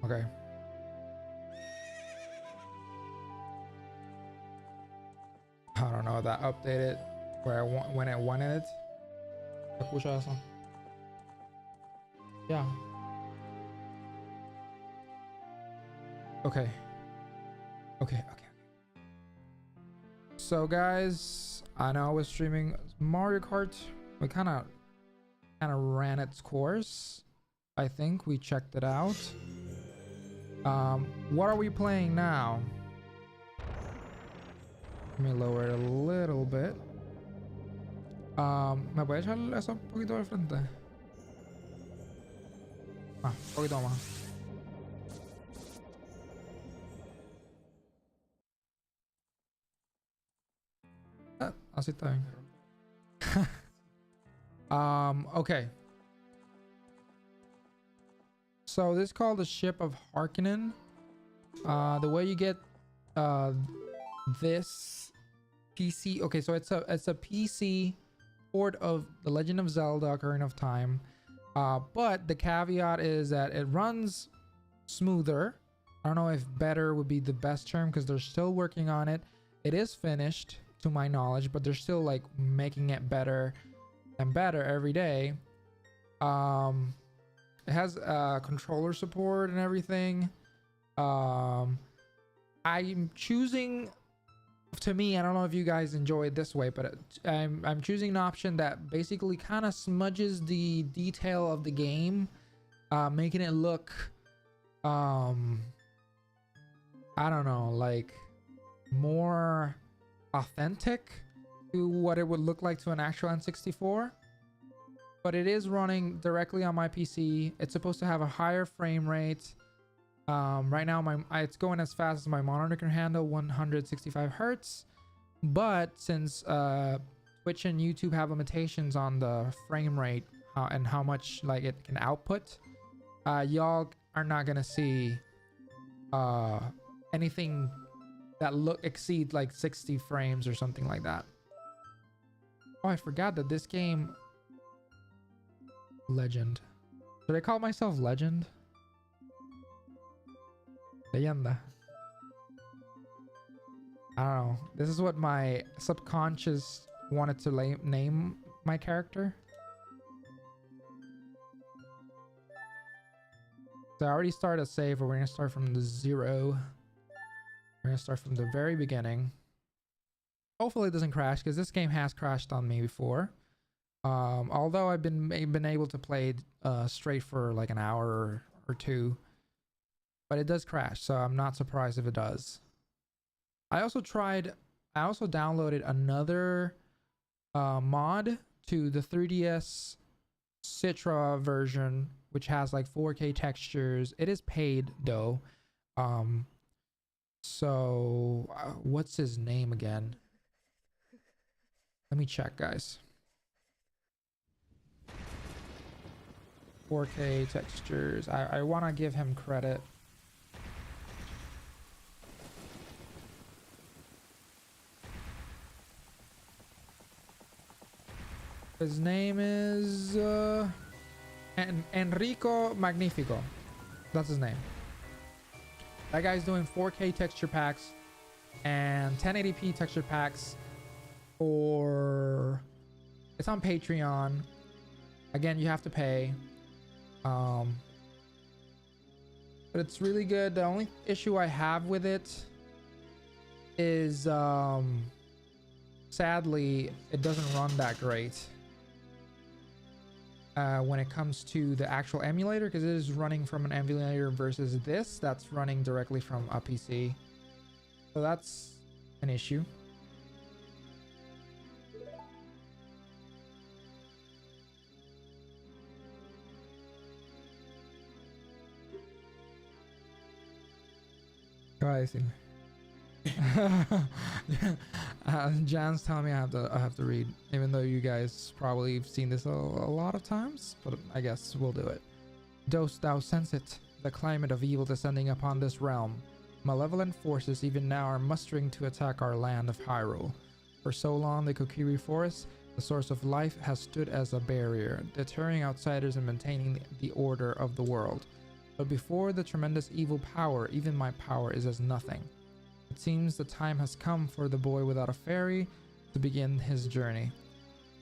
Okay. I don't know, that updated where I want when I wanted it. Escucha eso. Yeah. Okay. Okay. So guys, I know I was streaming Mario Kart. We kind of ran its course. I think we checked it out. What are we playing now? Let me lower it a little bit. ¿Me puede echar eso un poquito de frente? Un poquito más. Así está bien. Okay. So this is called the Ship of Harkinian. The way you get this PC, okay, so it's a PC port of The Legend of Zelda: Ocarina of Time. But the caveat is that it runs smoother. I don't know if better would be the best term because they're still working on it. It is finished to my knowledge, but they're still like making it better and better every day. It has controller support and everything. I'm choosing, to me, I don't know if you guys enjoy it this way, but I'm choosing an option that basically kind of smudges the detail of the game, making it look I don't know, like more authentic to what it would look like to an actual N64. But it is running directly on my PC. It's supposed to have a higher frame rate. Right now it's going as fast as my monitor can handle, 165 hertz. But since Twitch and YouTube have limitations on the frame rate and how much like it can output, y'all are not gonna see anything that exceed like 60 frames or something like that. Oh, I forgot that this game, Legend. Should I call myself Legend? Leyenda. I don't know. This is what my subconscious wanted to name my character. So I already started a save, but we're gonna start from the zero. We're gonna start from the very beginning. Hopefully it doesn't crash, because this game has crashed on me before. Although I've been able to play straight for like an hour or two, but it does crash, so I'm not surprised if it does. I also downloaded another mod to the 3DS Citra version, which has like 4K textures. It is paid though. So what's his name again? Let me check, guys. 4K textures. I want to give him credit. His name is Enrico Magnifico. That's his name. That guy's doing 4K texture packs and 1080p texture packs for... It's on Patreon. Again, you have to pay. But it's really good. The only issue I have with it is sadly it doesn't run that great when it comes to the actual emulator, because it is running from an emulator versus this that's running directly from a PC. So that's an issue. Guys, Jan's telling me I have to read, even though you guys probably have seen this a lot of times, but I guess we'll do it. Dost thou sense it, the climate of evil descending upon this realm? Malevolent forces even now are mustering to attack our land of Hyrule. For so long, the Kokiri Forest, the source of life, has stood as a barrier, deterring outsiders and maintaining the order of the world. But before the tremendous evil power, even my power is as nothing. It seems the time has come for the boy without a fairy to begin his journey.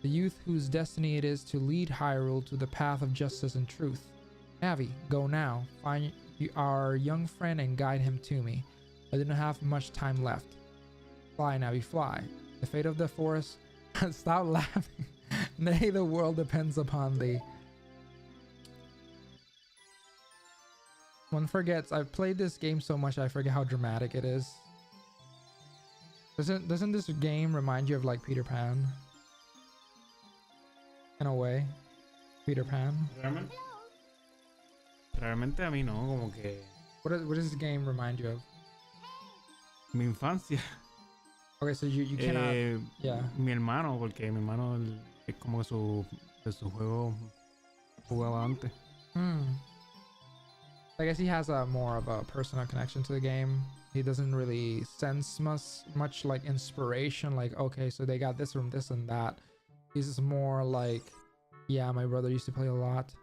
The youth whose destiny it is to lead Hyrule to the path of justice and truth. Navi, go now. Find our young friend and guide him to me. I didn't have much time left. Fly, Navi, fly. The fate of the forest... Stop laughing. Nay, the world depends upon thee. One forgets, I've played this game so much I forget how dramatic it is. Doesn't this game remind you of like Peter Pan? In a way. Peter Pan. Realmente a mí no, como que... What does this game remind you of? Mi infancia. Okay, so you cannot... yeah. Mi hermano, porque mi hermano es como que su juego jugaba antes. I guess he has a more of a personal connection to the game. He doesn't really sense much like inspiration, like, okay, so they got this from this and that. He's just more like, yeah, my brother used to play a lot.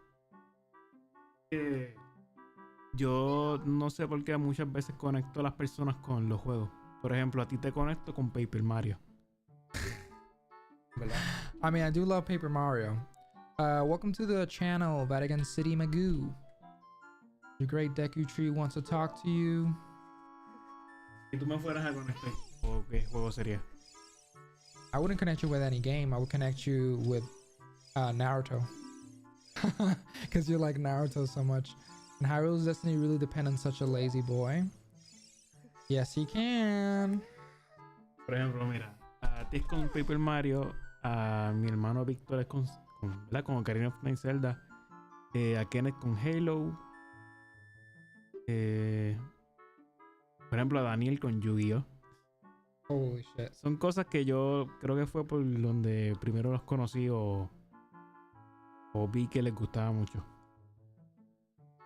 Yo no sé por qué muchas veces conecto a las personas con los juegos. Por ejemplo, a ti te conecto con Paper Mario. I mean, I do love Paper Mario. Welcome to the channel, Vatican City Magoo. The great Deku Tree wants to talk to you. Si tú me fueras a conectar, ¿qué juego sería? I wouldn't connect you with any game. I would connect you with Naruto. Because you like Naruto so much. And Hyrule's destiny really depends on such a lazy boy. Yes, he can. Por ejemplo, mira, a ti es con Paper Mario, a mi hermano Víctor es con Harkinian of Zelda, a Kenneth con Halo, por ejemplo a Daniel con Yu-Gi-Oh. Holy shit. Son cosas que yo creo que fue por donde primero los conocí o vi que les gustaba mucho.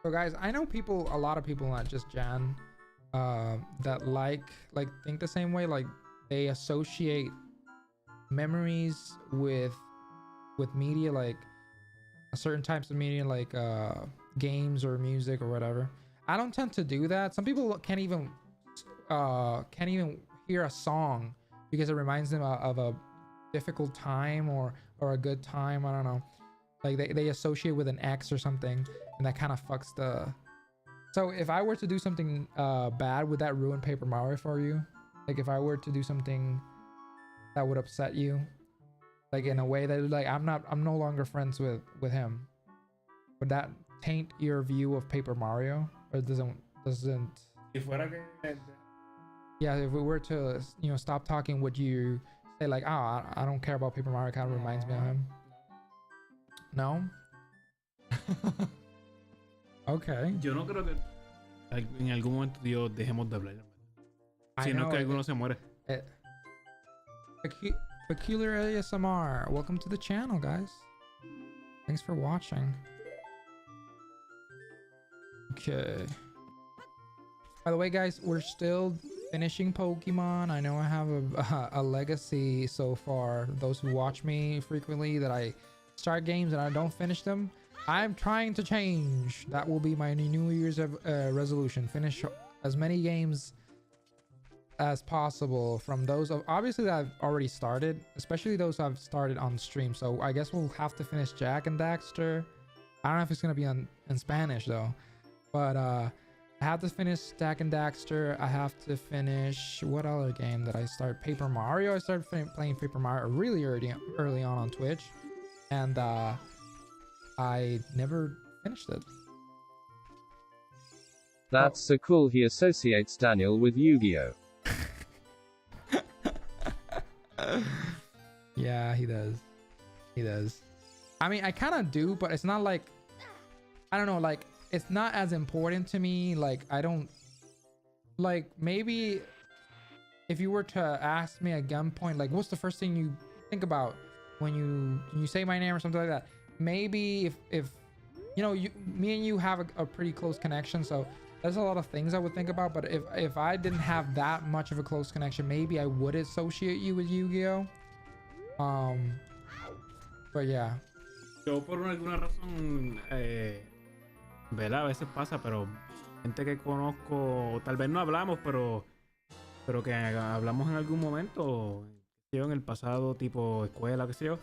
So guys, I know a lot of people, not just Jan, that like think the same way. Like they associate memories with media, like certain types of media, like games or music or whatever. I don't tend to do that. Some people can't even hear a song because it reminds them of a difficult time or a good time. I don't know. Like they associate with an X or something, and that kind of fucks the... So if I were to do something bad, would that ruin Paper Mario for you? Like if I were to do something that would upset you, like in a way that like I'm no longer friends with him, would that taint your view of Paper Mario, or doesn't? Yeah, if we were to stop talking, would you say like, oh, I don't care about Paper Mario, kind of reminds me of him? No. Okay. Yo no creo que en algún momento Dios dejemos de hablar. Si no es que alguno se muere. Peculiar ASMR, welcome to the channel, guys. Thanks for watching. Okay. By the way, guys, we're still finishing Pokemon. I know I have a legacy so far. Those who watch me frequently, that I start games and I don't finish them. I'm trying to change. That will be my New Year's resolution. Finish as many games as possible from those obviously that I've already started, especially those I've started on stream. So I guess we'll have to finish Jack and Daxter. I don't know if it's gonna be in Spanish though, but I have to finish Jack and Daxter. I have to finish, what other game did I start? Paper Mario. I started playing Paper Mario really early on Twitch, and I never finished it. That's so cool. He associates Daniel with Yu-Gi-Oh. Yeah, he does. He does. I mean, I kind of do, but it's not like, I don't know, like it's not as important to me. Like I don't, like maybe if you were to ask me at gunpoint, like what's the first thing you think about when you say my name or something like that, maybe if me and you have a pretty close connection, so there's a lot of things I would think about. But if I didn't have that much of a close connection, maybe I would associate you with Yu-Gi-Oh. But yeah. Yo por alguna razón ¿verdad? A veces pasa, pero gente que conozco, tal vez no hablamos, pero que hablamos en algún momento, qué sé yo, en el pasado, tipo escuela, qué sé yo,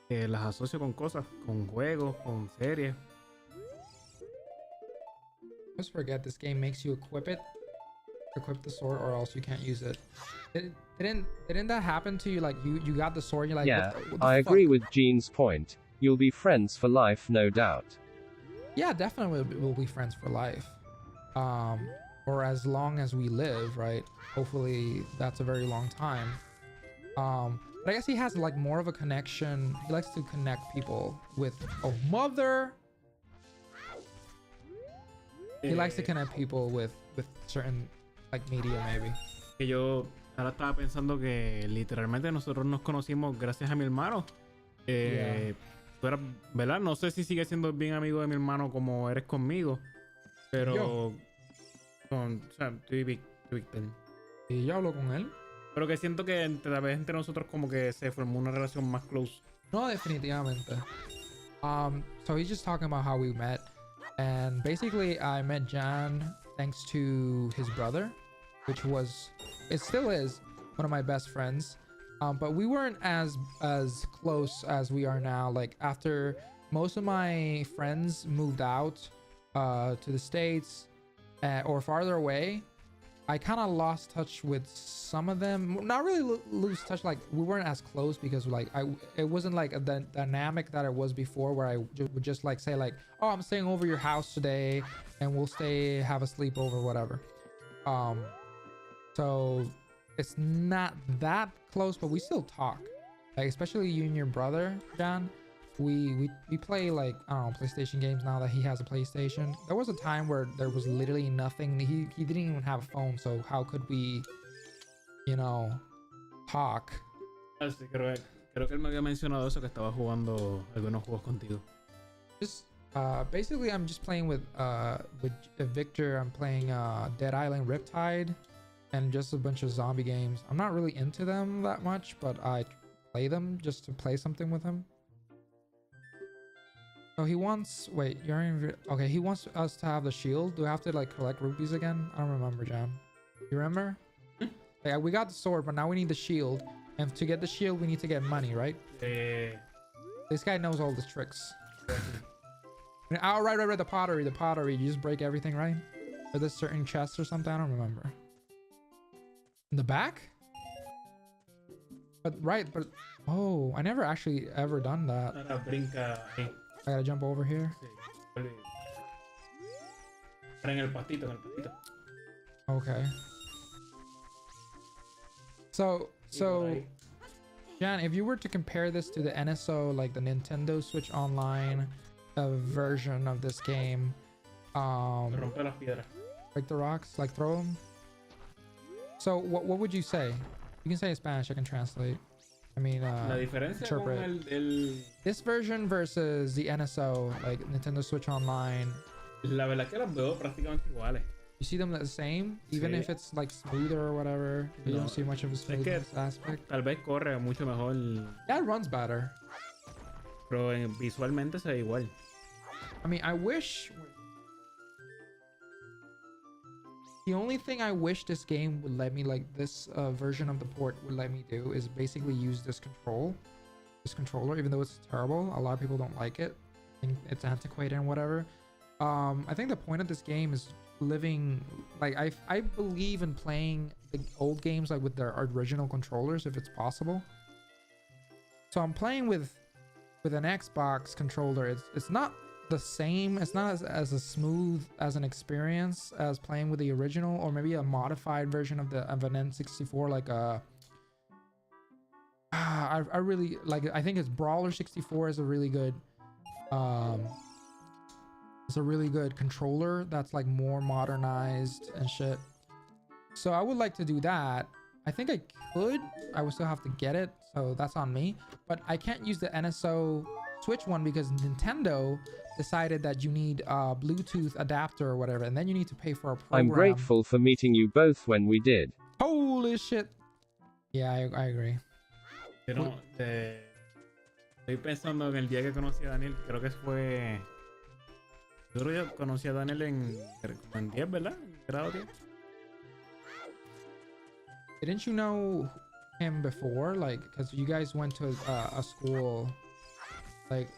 que las asocio con cosas, con juegos, con series. Just forget this game makes you equip the sword, or else you can't use it. Didn't that happen to you? Like you got the sword, you're like, Yeah, what the I fuck? agree with Gene's point. You'll be friends for life, no doubt. Yeah, definitely we'll be friends for life. Or as long as we live, right? Hopefully that's a very long time. But I guess he has like more of a connection. He likes to connect people with, oh mother. He likes to connect people with certain like media maybe. Que yo ahora estaba pensando que literalmente nosotros nos conocimos gracias a mi hermano. Tú eras, ¿verdad? No sé si sigues siendo bien amigo de mi hermano como eres conmigo, pero o sea, tú y Víctor. Y yo hablo con él. Pero que siento que tal vez entre nosotros como que se formó una relación más close. No, definitivamente. So he's just talking about how we met, and basically I met Jan thanks to his brother, which was, it still is, one of my best friends. But we weren't as close as we are now. Like after most of my friends moved out to the States or farther away, I kind of lost touch with some of them. Not really lose touch, like we weren't as close because like it wasn't like the dynamic that it was before, where I would just like say like, oh, I'm staying over your house today and we'll stay, have a sleepover, whatever. So it's not that close, but we still talk. Like especially you and your brother, John. We play like, I don't know, PlayStation games now that he has a PlayStation. There was a time where there was literally nothing. He didn't even have a phone, so how could we, you know, talk? Ah, sí, creo que él me había mencionado eso, que estaba jugando algunos juegos contigo. Just basically I'm just playing with Victor. I'm playing Dead Island Riptide and just a bunch of zombie games. I'm not really into them that much, but I play them just to play something with him. So he wants, wait, you're in, okay, he wants us to have the shield. Do I have to like collect rupees again? I don't remember, John. You remember? Yeah, we got the sword, but now we need the shield. And to get the shield, we need to get money, right? This guy knows all the tricks. Oh, right, the pottery. You just break everything, right? Or there's certain chests or something, I don't remember. In the back? But, oh, I never actually ever done that. I gotta jump over here. Okay. So, Jan, if you were to compare this to the NSO, like the Nintendo Switch Online version of this game, break the rocks, like throw them. So, what would you say? You can say in Spanish. I can translate. I mean, La diferencia con this version versus the NSO, like Nintendo Switch Online. La verdad que las veo prácticamente iguales. You see them the same, even if it's like smoother or whatever. You don't see much of a smoothness aspect. Tal vez corre mucho mejor. Yeah, it runs better. Pero visualmente se ve igual. I mean, I wish. The only thing I wish this game would let me, like this version of the port would let me do, is basically use this controller, even though it's terrible. A lot of people don't like it. I think it's antiquated and whatever. I think the point of this game is living, like I believe in playing the old games like with their original controllers if it's possible. So I'm playing with an Xbox controller. It's not the same, it's not as a smooth as an experience as playing with the original, or maybe a modified version of an N64, like I really like, I think it's Brawler 64 is a really good controller that's like more modernized and shit. So I would like to do that. I think I could, I would still have to get it, so that's on me, but I can't use the NSO Switch one because Nintendo decided that you need a Bluetooth adapter or whatever, and then you need to pay for a program. I'm grateful for meeting you both when we did. Holy shit. Yeah, I agree. Pero estoy pensando en el día que conocí a Daniel, creo que fue Yo creo que yo conocí a Daniel en 10, ¿verdad? En grado 10. Didn't you know him before? Like, because you guys went to a school, like,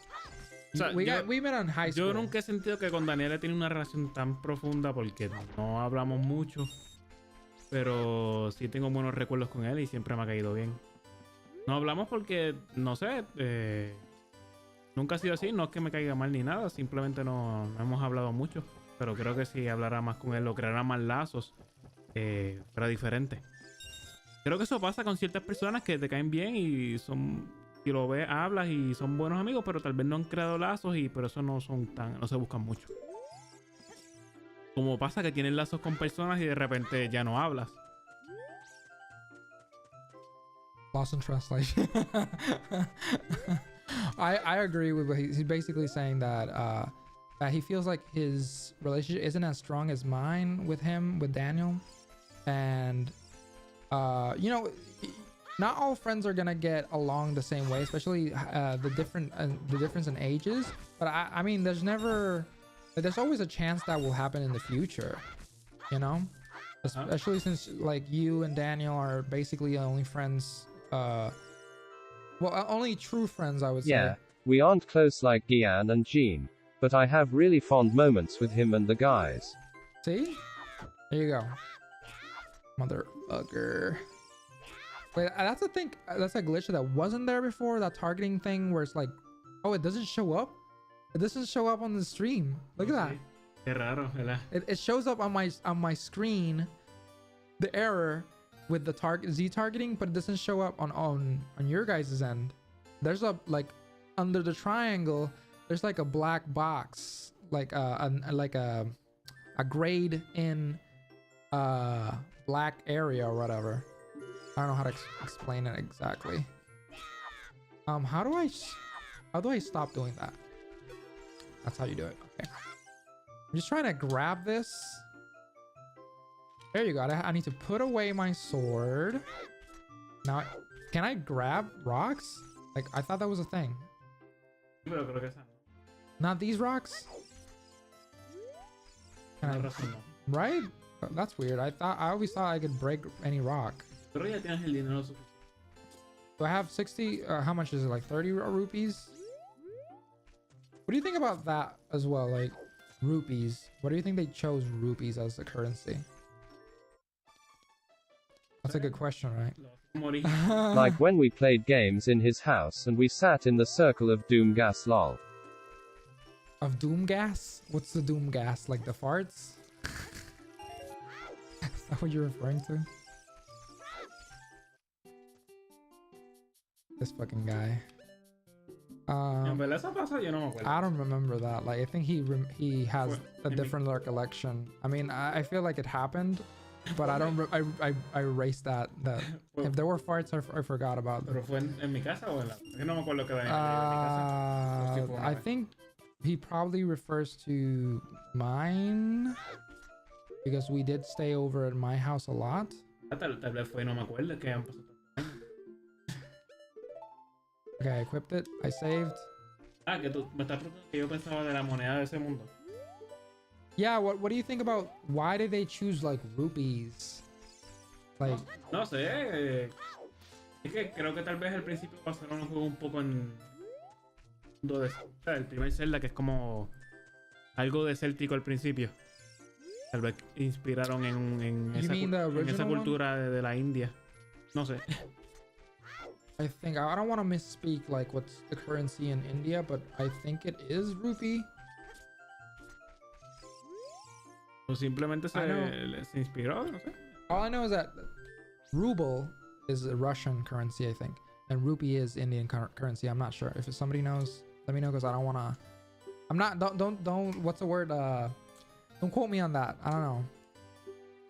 O sea, we met in high school. Yo nunca he sentido que con Daniel he tenido una relación tan profunda porque no hablamos mucho. Pero sí tengo buenos recuerdos con él y siempre me ha caído bien. No hablamos porque, no sé, nunca ha sido así. No es que me caiga mal ni nada, simplemente no hemos hablado mucho. Pero creo que si hablara más con él o creara más lazos, fuera diferente. Creo que eso pasa con ciertas personas que te caen bien y son, si lo ves, hablas y son buenos amigos, pero tal vez no han creado lazos y por eso no se buscan mucho. Como pasa que tienes lazos con personas y de repente ya no hablas. Lost in translation. I agree with what he's basically saying that that he feels like his relationship isn't as strong as mine with Daniel, and you know, not all friends are gonna get along the same way, especially the difference in ages. But I mean, there's always a chance that will happen in the future, you know, especially since like you and Daniel are basically only friends, well, only true friends, I would say. Yeah, we aren't close like Gian and Jean, but I have really fond moments with him and the guys. See? There you go. Motherfucker. Wait, that's a thing. That's a glitch that wasn't there before. That targeting thing where it's like, oh, it doesn't show up. It doesn't show up on the stream. Look at that. Qué raro, ¿verdad? It shows up on my screen, the error with the Z targeting, but it doesn't show up on your guys' end. There's a, like, under the triangle, there's like a black box, like a grayed in black area or whatever. I don't know how to explain it exactly. How do I stop doing that? That's how you do it. Okay. I'm just trying to grab this. There you go. I need to put away my sword. Now, can I grab rocks? Like, I thought that was a thing. Not these rocks? Right? That's weird. I always thought I could break any rock. Do I have 60? How much is it? Like 30 rupees? What do you think about that as well? Like, rupees. What do you think they chose rupees as the currency? That's a good question, right? Like when we played games in his house and we sat in the circle of doom gas lol. Of doom gas? What's the doom gas? Like the farts? Is that what you're referring to? This fucking guy. I don't remember that. Like, I think he has a different recollection. I mean, I feel like it happened, but I don't. I erased that. If there were farts, I forgot about them. I think he probably refers to mine because we did stay over at my house a lot. Okay, I equipped it. I saved. Que tú me estás preguntando que yo pensaba de la moneda de ese mundo. Yeah, what do you think about why did they choose like rupees? Like no sé, es que creo que tal vez al principio pasaron un juego un poco en mundo de Zelda, el primer Zelda que es como algo desértico al principio. Tal vez inspiraron en esa cultura de la India. No sé. I think I don't want to misspeak like what's the currency in India, but I think it is rupee. O simplemente se inspiró, no sé. All I know is that ruble is a Russian currency, I think, and rupee is Indian currency. I'm not sure. If somebody knows, let me know because I don't want to. I'm not. Don't. What's the word? Don't quote me on that. I don't know.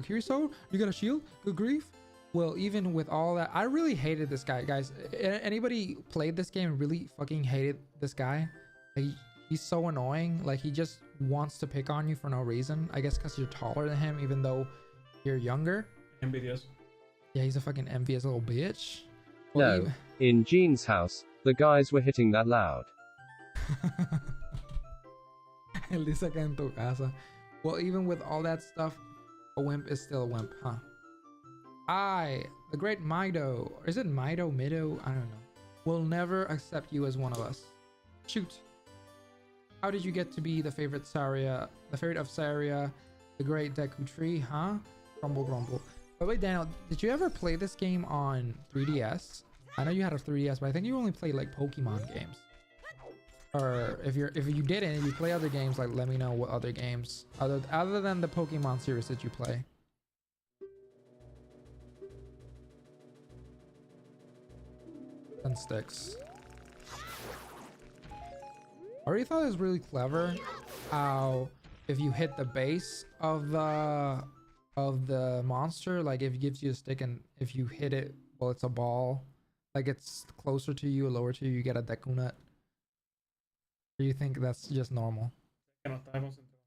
Kiriso, you got a shield? Good grief. Well, even with all that, I really hated this guy, guys. Anybody played this game and really fucking hated this guy? Like, he's so annoying. Like, he just wants to pick on you for no reason. I guess because you're taller than him, even though you're younger. Envious. Yeah, he's a fucking envious little bitch. Well, no, in Jean's house, the guys were hitting that loud. Él dice que en tu casa. Well, even with all that stuff, a wimp is still a wimp, huh? The great Mido, or is it Mido, Mido? I don't know. Will never accept you as one of us. Shoot. How did you get to be the favorite of Saria, the great Deku Tree, huh? Grumble, grumble. By the way, Daniel, did you ever play this game on 3DS? I know you had a 3DS, but I think you only played like Pokemon games. Or if you didn't, if you play other games, like let me know what other games other than the Pokemon series that you play. And sticks. I already thought it was really clever how if you hit the base of the monster, like if it gives you a stick, and if you hit it, well, it's a ball, like it's closer to you or lower to you, you get a Deku Nut. Do you think that's just normal? Que no estaba concentrado.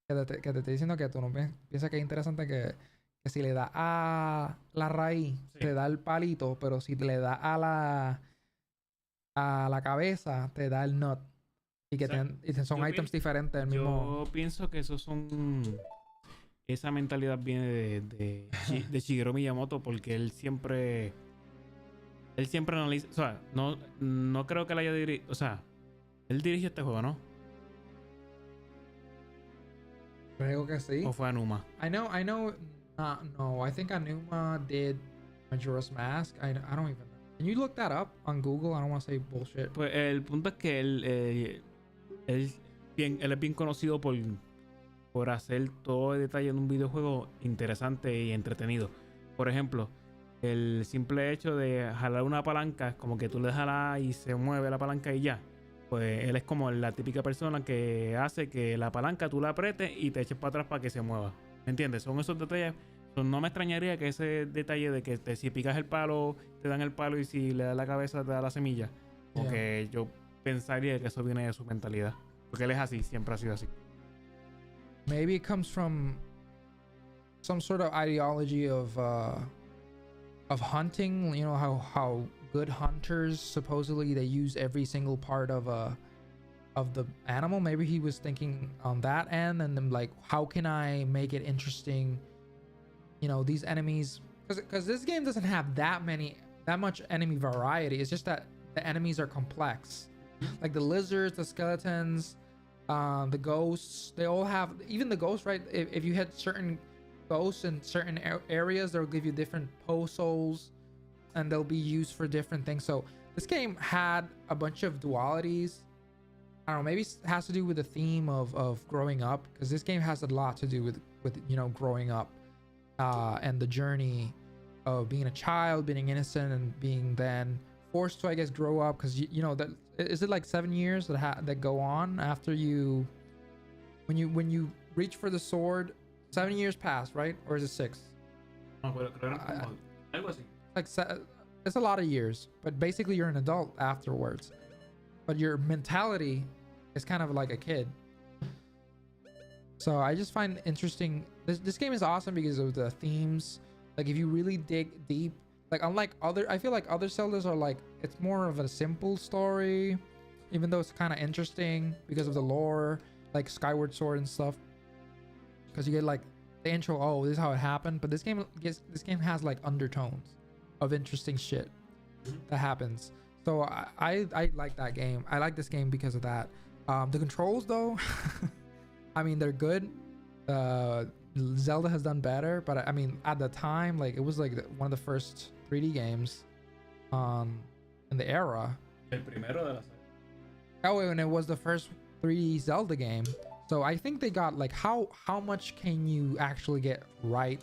Que te estoy diciendo que tú no piensas que es interesante que si le da a la raíz, Sí. te da el palito, pero si le da a la cabeza, te da el nut. Y que son Yo items pienso- diferentes del mismo. Yo pienso que esos son... Esa mentalidad viene de Shigeru Miyamoto, porque él siempre analiza... O sea, no creo que él haya dirigido... O sea, él dirigió este juego, ¿no? Creo que sí. ¿O fue Anuma? I know. No, I think Anuma did Majora's Mask. I don't even know. Can you look that up on Google? I don't want to say bullshit. Pues el punto es que él es bien conocido por hacer todo el detalle en un videojuego interesante y entretenido. Por ejemplo, el simple hecho de jalar una palanca, como que tú le jalas y se mueve la palanca y ya. Pues él es como la típica persona que hace que la palanca tú la apretes y te eches para atrás para que se mueva. ¿Me entiendes? Son esos detalles. No me extrañaría que ese detalle de que si picas el palo, te dan el palo, y si le das la cabeza, te da la semilla. Porque yo pensaría que eso viene de su mentalidad. Porque él es así, siempre ha sido así. Maybe it comes from some sort of ideology of hunting. You know how good hunters supposedly they use every single part of the animal. Maybe he was thinking on that end, and then like, how can I make it interesting? You know, these enemies, because this game doesn't have that much enemy variety. It's just that the enemies are complex. Like the lizards, the skeletons, the ghosts, they all have, even the ghosts, right? If you hit certain ghosts in certain areas, they'll give you different souls, and they'll be used for different things. So this game had a bunch of dualities. I don't know, maybe it has to do with the theme of growing up, because this game has a lot to do with you know, growing up, and the journey of being a child, being innocent, and being then forced to, I guess, grow up, because you know that, is it like 7 years that go on after you, when you reach for the sword, 7 years pass, right? Or is it 6? No, pero creo que era como algo así. Like it's a lot of years, but basically you're an adult afterwards, but your mentality is kind of like a kid. So I just find interesting, this game is awesome because of the themes. Like if you really dig deep, like unlike I feel like other Zeldas are like, it's more of a simple story, even though it's kind of interesting because of the lore, like Skyward Sword and stuff, because you get like the intro, oh, this is how it happened. But this game has like undertones of interesting shit that happens. So I like that game. I like this game because of that. The controls though, I mean, they're good. Zelda has done better, but I mean, at the time, like it was like one of the first 3D games in the era. El primero de la serie. Oh, and it was the first 3D Zelda game. So I think they got like, how much can you actually get right?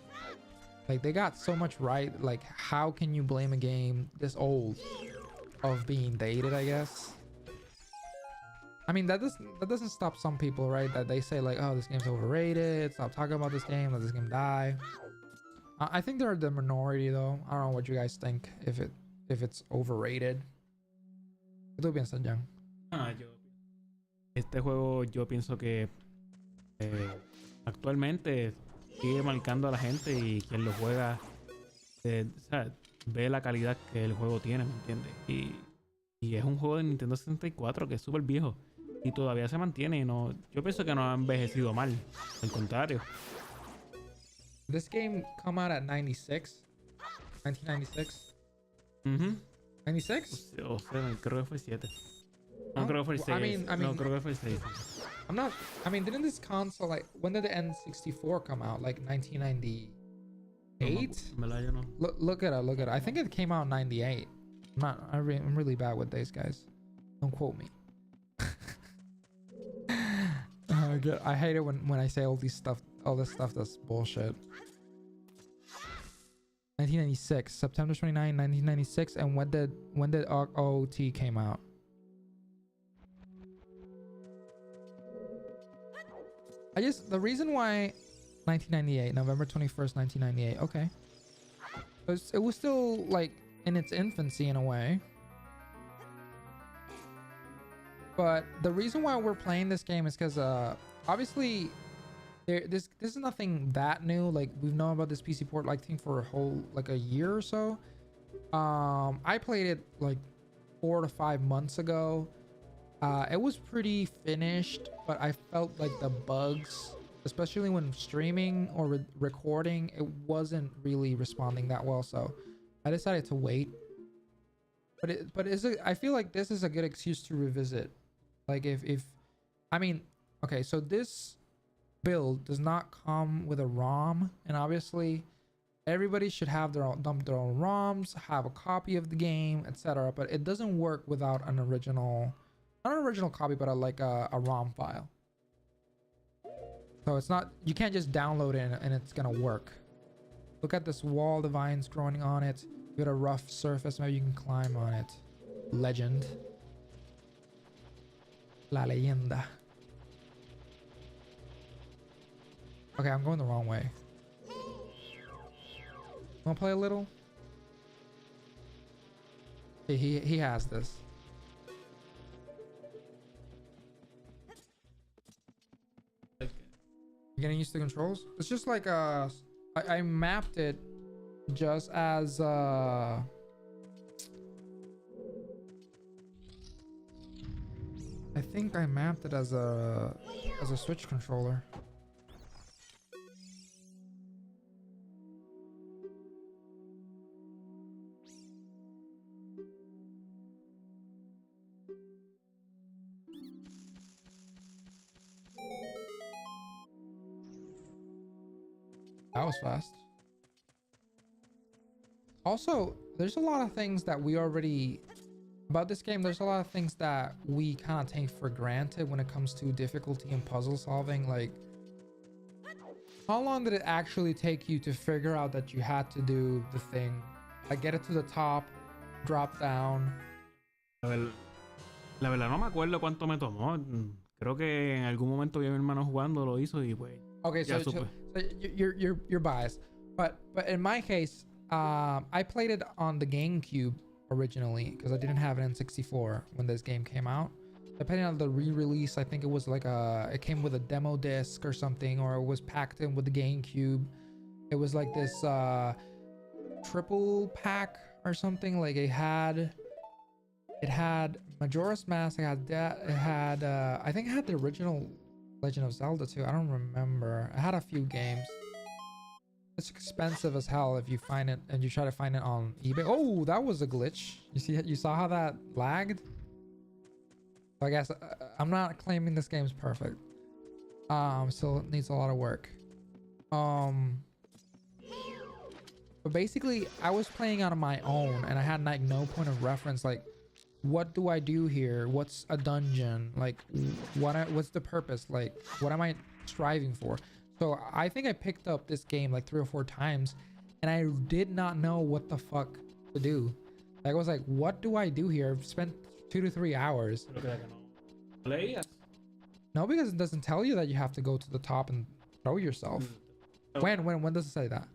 Like they got so much right. Like how can you blame a game this old of being dated, I guess? I mean, that doesn't stop some people, right? That they say like, oh, this game's overrated, stop talking about this game, let this game die. I think they're the minority though. I don't know what you guys think, if it's overrated. ¿Qué tú piensas, Jan? Este juego yo pienso que actualmente sigue marcando a la gente, y quien lo juega o sea, ve la calidad que el juego tiene, ¿me entiendes? Y es un juego de Nintendo 64 que es súper viejo. y todavía se mantiene. Y no, yo pienso que no ha envejecido mal. Al contrario. This game come out at 96. 1996. 96? O sea, creo que fue 7. No, Oh, creo que fue el 6. I mean, no, creo que fue el 6. I'm not. I mean, didn't this console like when did the N64 come out? Like 1998? No. Look it up. Look it up. I think it came out in 98. I'm really bad with days, guys. Don't quote me. I hate it when I say all this stuff that's bullshit. 1996, September 29, 1996. And when did OOT came out? The reason why 1998, November 21st, 1998. Okay. It was still like in its infancy in a way. But the reason why we're playing this game is because obviously this is nothing that new. Like we've known about this PC port like thing for a whole like a year or so. I played it like 4 to 5 months ago. It was pretty finished, but I felt like the bugs, especially when streaming or recording, it wasn't really responding that well. So I decided to wait. I feel like this is a good excuse to revisit. Like I mean, okay, so this build does not come with a ROM, and obviously everybody should have dump their own ROMs, have a copy of the game, etc. But it doesn't work without an original, not an original copy, but a ROM file. So it's not, you can't just download it and it's gonna work. Look at this wall, the vines growing on it. You got a rough surface, maybe you can climb on it. Legend. La leyenda. Okay, I'm going the wrong way. Wanna play a little? He has this. You getting used to the controls? It's just like I mapped it just as I think I mapped it as a Switch controller. That was fast. Also, there's a lot of things that we already about this game. There's a lot of things that we kind of take for granted when it comes to difficulty and puzzle solving. Like, how long did it actually take you to figure out that you had to do the thing? Like, get it to the top, drop down. La verdad no me acuerdo cuánto me tomó. Creo que en algún momento vi a mi hermano jugando, lo hizo y pues. Okay, so you're biased, but in my case, I played it on the GameCube originally because I didn't have an N64 when this game came out. I played it on the re-release. I think it was like it came with a demo disc or something, or it was packed in with the GameCube. It was like this triple pack or something. Like it had Majora's Mask. I think it had the original Legend of Zelda too. I don't remember. I had a few games. It's expensive as hell if you find it and you try to find it on eBay. Oh, that was a glitch. You saw how that lagged? I guess I'm not claiming this game's perfect. Still needs a lot of work. But basically I was playing on my own and I had like no point of reference. Like, what do I do here? What's a dungeon? Like, what's the purpose? Like, what am I striving for? So I think I picked up this game like 3 or 4 times and I did not know what the fuck to do. Like, I was like, what do I do here? I've spent 2 to 3 hours. No, because it doesn't tell you that you have to go to the top and throw yourself. When does it say that?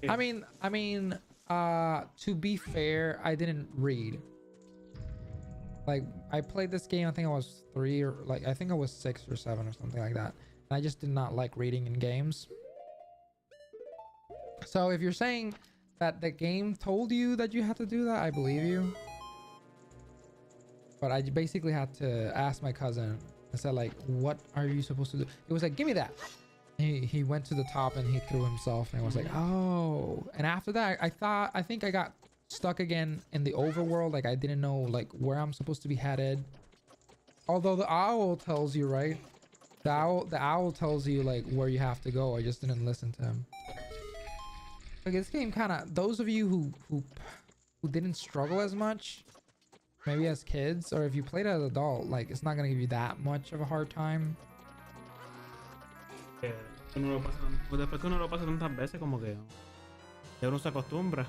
I mean, to be fair, I didn't read. Like, I played this game, I think I was 3 or like, I think I was 6 or 7 or something like that. And I just did not like reading in games. So if you're saying that the game told you that you had to do that, I believe you. but I basically had to ask my cousin. I said like, what are you supposed to do? It was like, give me that. He went to the top and he threw himself, and it was like, oh. And after that, I think I got stuck again in the overworld. Like I didn't know like where I'm supposed to be headed. Although the owl tells you, right? The owl tells you like where you have to go. I just didn't listen to him. Like this game kind of, those of you who didn't struggle as much, maybe as kids, or if you played as an adult, like it's not gonna give you that much of a hard time. Después que uno lo pasa tantas veces, como que ya uno se acostumbra.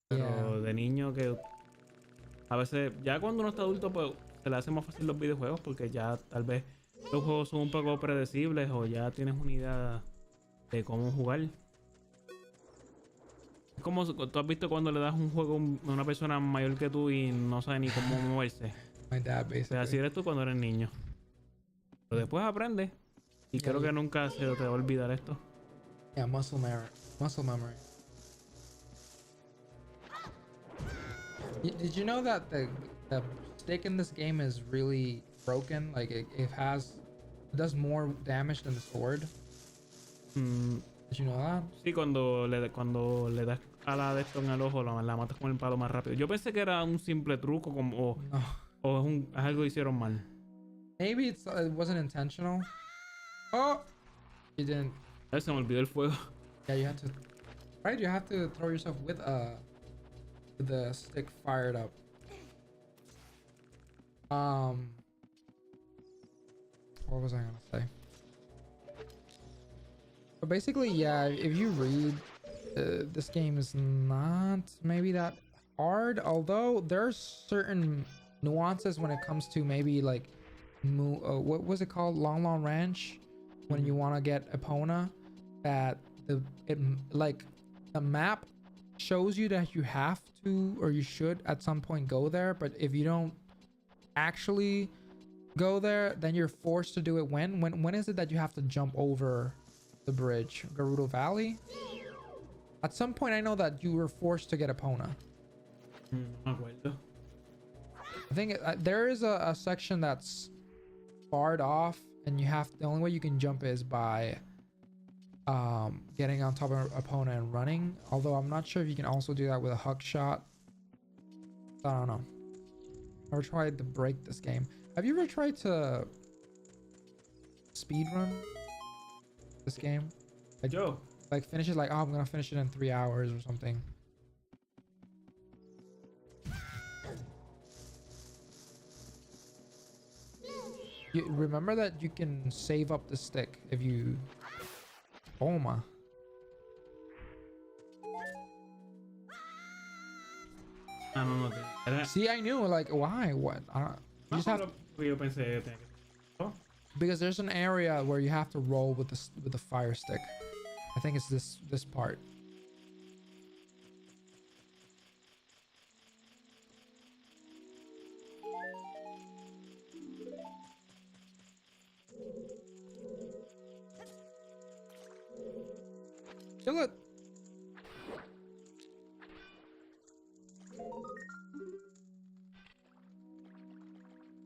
Pero de niño que a veces, ya cuando uno está adulto, pues se le hace más fácil los videojuegos porque ya tal vez los juegos son un poco predecibles o ya tienes una idea de cómo jugar. Es como tú has visto cuando le das un juego a una persona mayor que tú y no sabe ni cómo moverse. My dad, basically. Pues así eres tú cuando eres niño. Pero después aprendes. Y creo que nunca se te va a olvidar esto. Yeah, muscle memory. Did you know that the stick in this game is really broken? Like it does more damage than the sword. Did you know that? Sí, cuando le das a la de esto en el ojo, la matas con el palo más rápido. Yo pensé que era un simple truco como, o es algo que hicieron mal. Maybe it wasn't intentional. Oh, you didn't. Se me olvidó el fuego. Yeah, you have to. Right, you have to throw yourself with the stick fired up. What was I gonna say? But basically, yeah, if you read, this game is not maybe that hard. Although there's certain nuances when it comes to maybe like, what was it called? Long Ranch. When you want to get Epona, that like the map shows you that you have to, or you should at some point go there, but if you don't actually go there, then you're forced to do it. When is it that you have to jump over the bridge? Gerudo Valley? At some point I know that you were forced to get Epona. No me acuerdo. I think there is a section that's barred off, and the only way you can jump is by getting on top of Epona and running. Although I'm not sure if you can also do that with a hook shot. I don't know. I've never tried to break this game. Have you ever tried to speedrun this game? Like finish it like, oh, I'm gonna finish it in 3 hours or something. You remember that you can save up the stick if you... Oh my. No. See, I knew, like, why? What? You just have to... Because there's an area where you have to roll with the fire stick. I think it's this part. Kill it.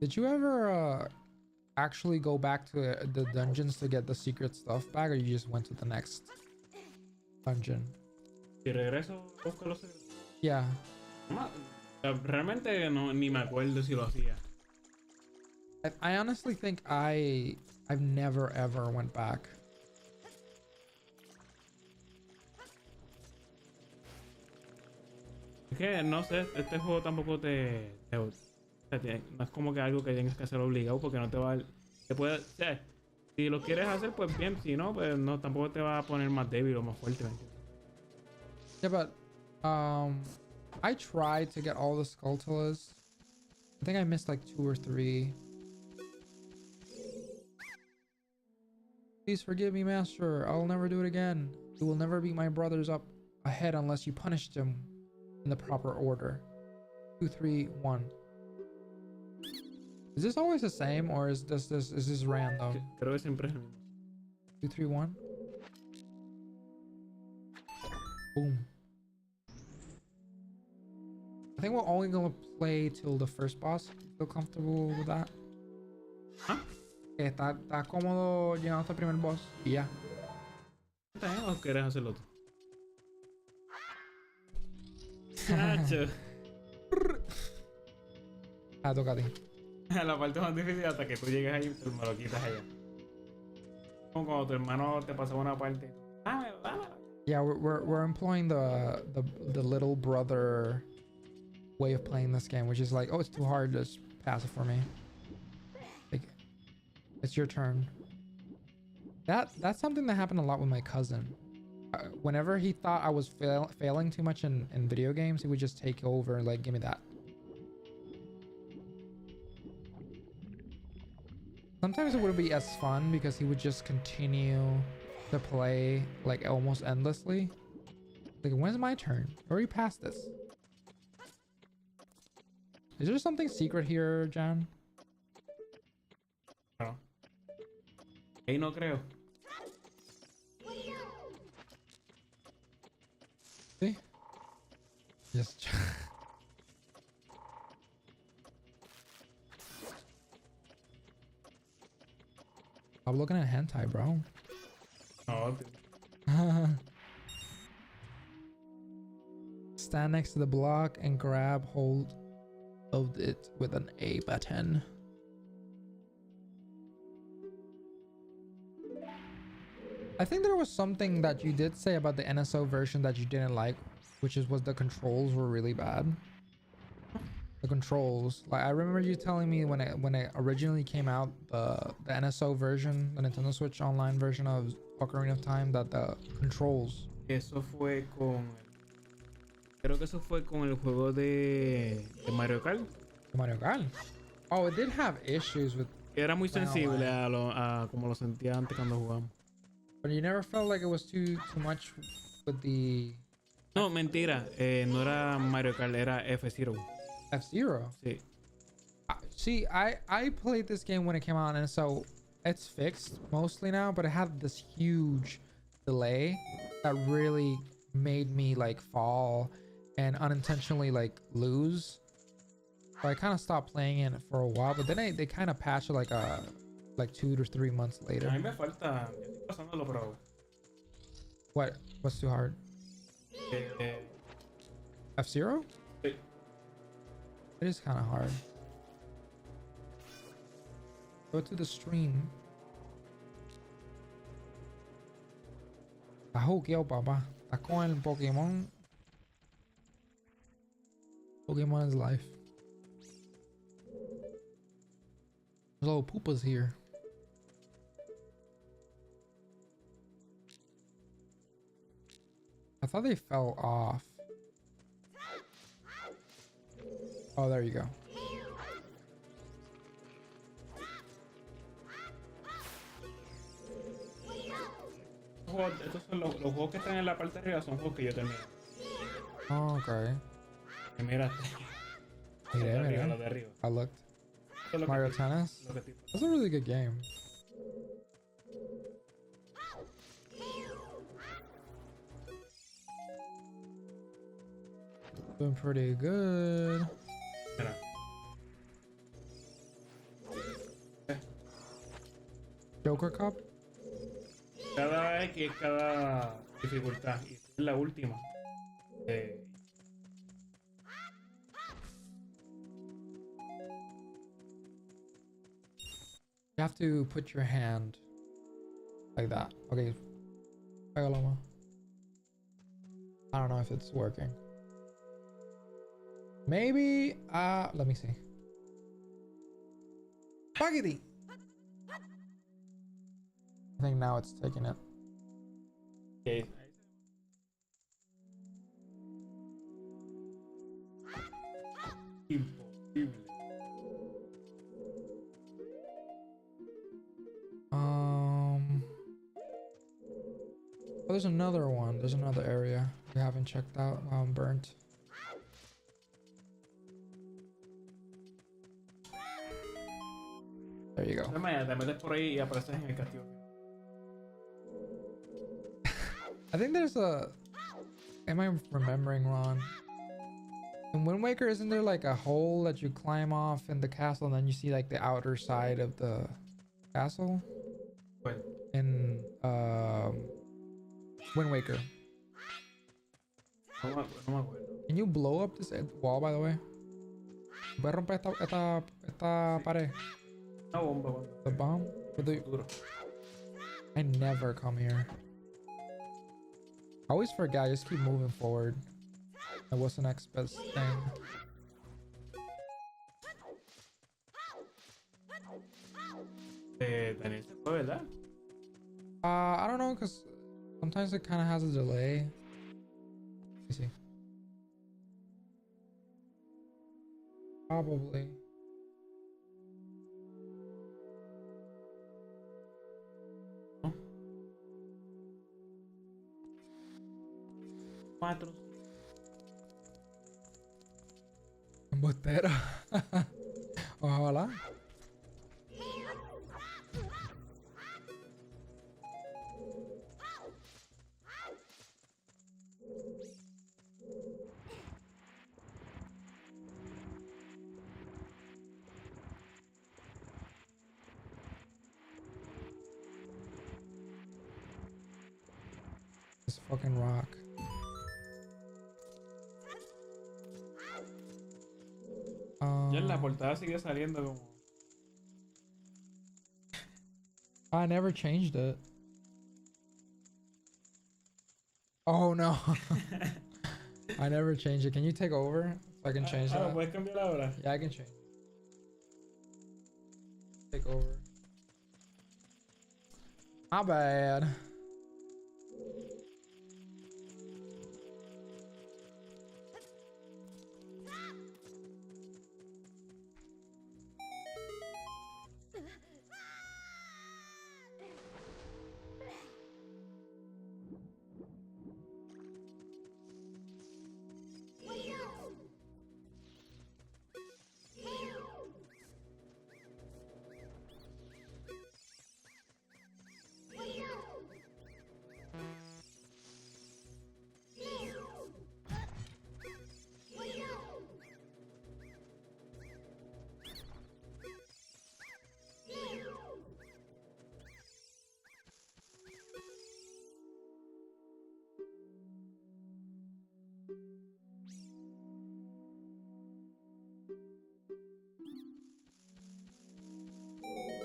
Did you ever actually go back to the dungeons to get the secret stuff back, or you just went to the next dungeon? Si regreso, busco los secretos. Yeah. Realmente no, ni me acuerdo si lo hacía. I honestly think I've never ever went back. Es que no sé, este juego tampoco no es como que algo que tengas que hacer obligado, porque no te va a... Te puede, si lo quieres hacer, pues bien. Si no, pues no, tampoco te va a poner más débil o más fuerte. Yeah, but I tried to get all the Skulltulas. I think I missed like 2 or 3. Please forgive me, Master. I'll never do it again. You will never beat my brothers up ahead unless you punish them in the proper order. 2, 3, 1. Is this always the same, or is this random? Creo que siempre es el mismo. 2, 3, 1. Boom. I think we're only gonna play till the first boss. Feel comfortable with that? ¿Ah? ¿Está cómodo llegando hasta el primer boss? Y ya. ¿Está bien o quieres hacerlo tú? Nacho. Ah, toca a ti. La parte más difícil hasta que tú llegues ahí y me lo quitas allá. Como cuando tu hermano te pasó una parte. Dámelo, dámelo. Yeah, we're employing the little brother way of playing this game, which is like, oh, it's too hard, just pass it for me. Like, it's your turn. That's something that happened a lot with my cousin. Whenever he thought I was failing too much in video games, he would just take over and like, give me that. Sometimes it wouldn't be as fun because he would just continue to play like almost endlessly. Like, when's my turn? I already passed this. Is there something secret here, Jan? No. Ahí no creo. See? Just I'm looking at hentai, bro. No, Stand next to the block and grab hold of it with an A button. I think there was something that you did say about the NSO version that you didn't like, which was the controls were really bad. The controls, like I remember you telling me when it originally came out, the NSO version, the Nintendo Switch Online version of Ocarina of Time, that the controls. eso fue con. Creo que eso fue con el juego de Mario Kart. Mario Kart. Oh, it did have issues with. Era muy sensible a como lo sentía antes cuando jugamos. But you never felt like it was too much with the. No, mentira. No era Mario Kart, era F-Zero. F-Zero. Sí. See, I played this game when it came out, and so it's fixed mostly now, but it had this huge delay that really made me like fall and unintentionally like lose. So I kind of stopped playing it for a while, but then they kind of patched it like 2 to 3 months later. A mí me falta. Yo estoy pasándolo, pero. What's too hard? F-Zero? Sí. It is kind of hard. Go to the stream. I jugueo, papá. Está con el Pokémon. Pokemon is life. There's little poopas here. I thought they fell off. Oh, there you go. Estos son los juegos que están en la parte de arriba, son juegos que yo terminé. Oh, okay. Mira. Mira. Los de arriba. I looked. Eso es lo Mario que Tennis. lo que estoy- That's a really good game. Doing pretty good. Mira. Joker Cup? Cada X es cada dificultad. Y esta es la última. You have to put your hand like that. Okay. Pagaloma. I don't know if it's working. Maybe, let me see. Spaghetti! I think now it's taking it. Okay. Imposible. Oh, there's another one. There's another area we haven't checked out while I'm burnt. There you go. Te metes por ahí y apareces en el castillo. I think there's a. Am I remembering wrong? In Wind Waker, isn't there like a hole that you climb off in the castle and then you see like the outer side of the castle? Pues, In Wind Waker. no me acuerdo. Can you blow up this wall, by the way? ¿Puedes romper esta pared? Una bomba, bueno. The bomb? Duro. I never come here. I always forget. I just keep moving forward. And what's the next best thing? Daniel se fue, ¿verdad? I don't know, because sometimes it kind of has a delay. Let me see. Probably. Cuatro. Embustero. Ojalá. This fucking rock. Ya en la portada sigue saliendo como. I never changed it. Oh no. I never changed it. Can you take over so I can change that? ¿Puedes cambiar ahora? Yeah, I can change. Take over. My bad.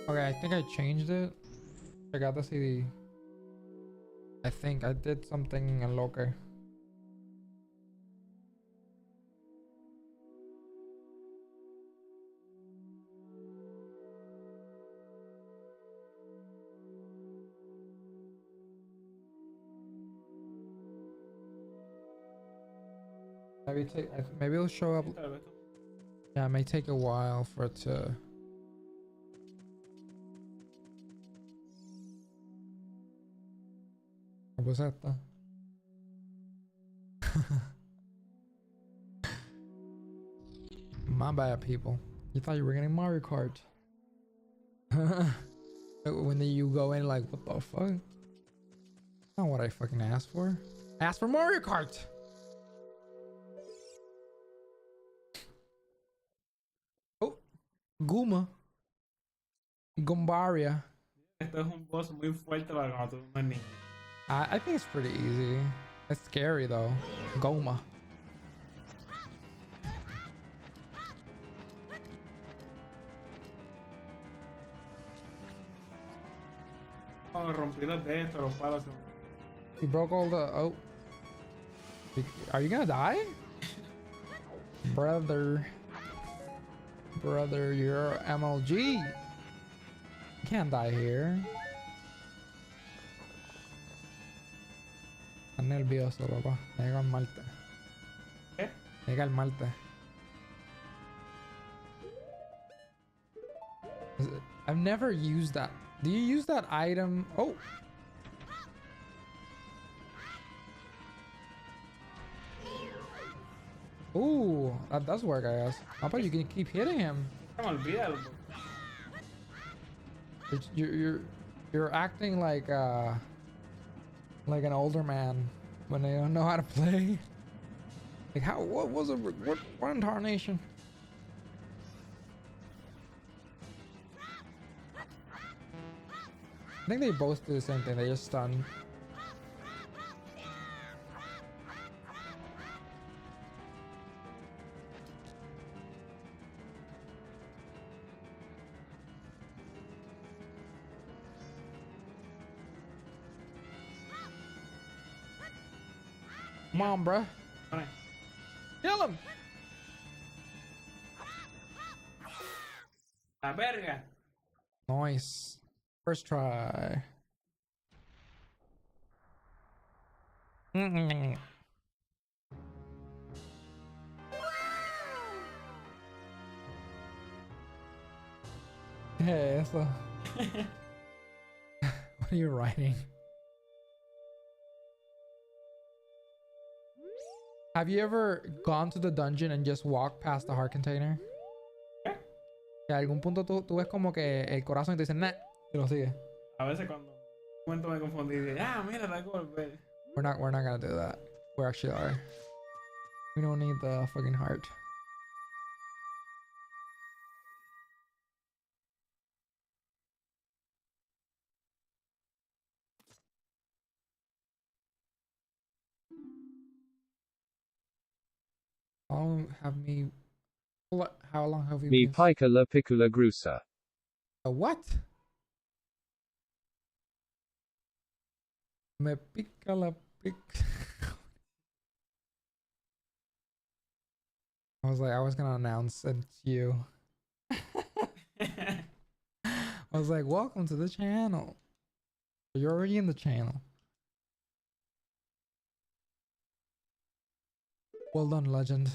Okay, I think I changed it. I got the CD. I think I did something loco. Maybe it'll show up. Yeah, it may take a while for it to. What was that though? My bad, people. You thought you were getting Mario Kart. When you go in like, what the fuck? Not what I fucking asked for. I asked for Mario Kart! Oh, Guma. Gumbaria. Esto es un boss muy fuerte para cuando tú eres un niño. I think it's pretty easy. It's scary though. Goma. Oh, rompí los de estos, los palos. You broke all the. Oh. Are you gonna die? Brother. Brother, you're MLG. You can't die here. Estás nervioso, papá. Hay que calmarte. ¿Qué? Hay que calmarte. I've never used that. Do you use that item? Oh. Ooh, that does work, I guess. How about you can keep hitting him? Se me olvida. You're acting like an older man when they don't know how to play. Like how? What was it? What incarnation? I think they both do the same thing. They just stun. Come on, bruh. Alright. Kill him. La verga. Nice. First try. Hey, so what are you writing? Have you ever gone to the dungeon and just walked past the heart container? Que a algún punto tú ves como que el corazón y te dice, nah, y lo sigue. A veces cuando un momento me confundí y dije, ah, mira la golpe. We're not gonna do that. We actually are. We don't need the fucking heart. How long have we Mi been? pica la piccola grusa. A what? Me pica la pic. I was gonna announce it to you. I was like, welcome to the channel. You're already in the channel. Well done, legend.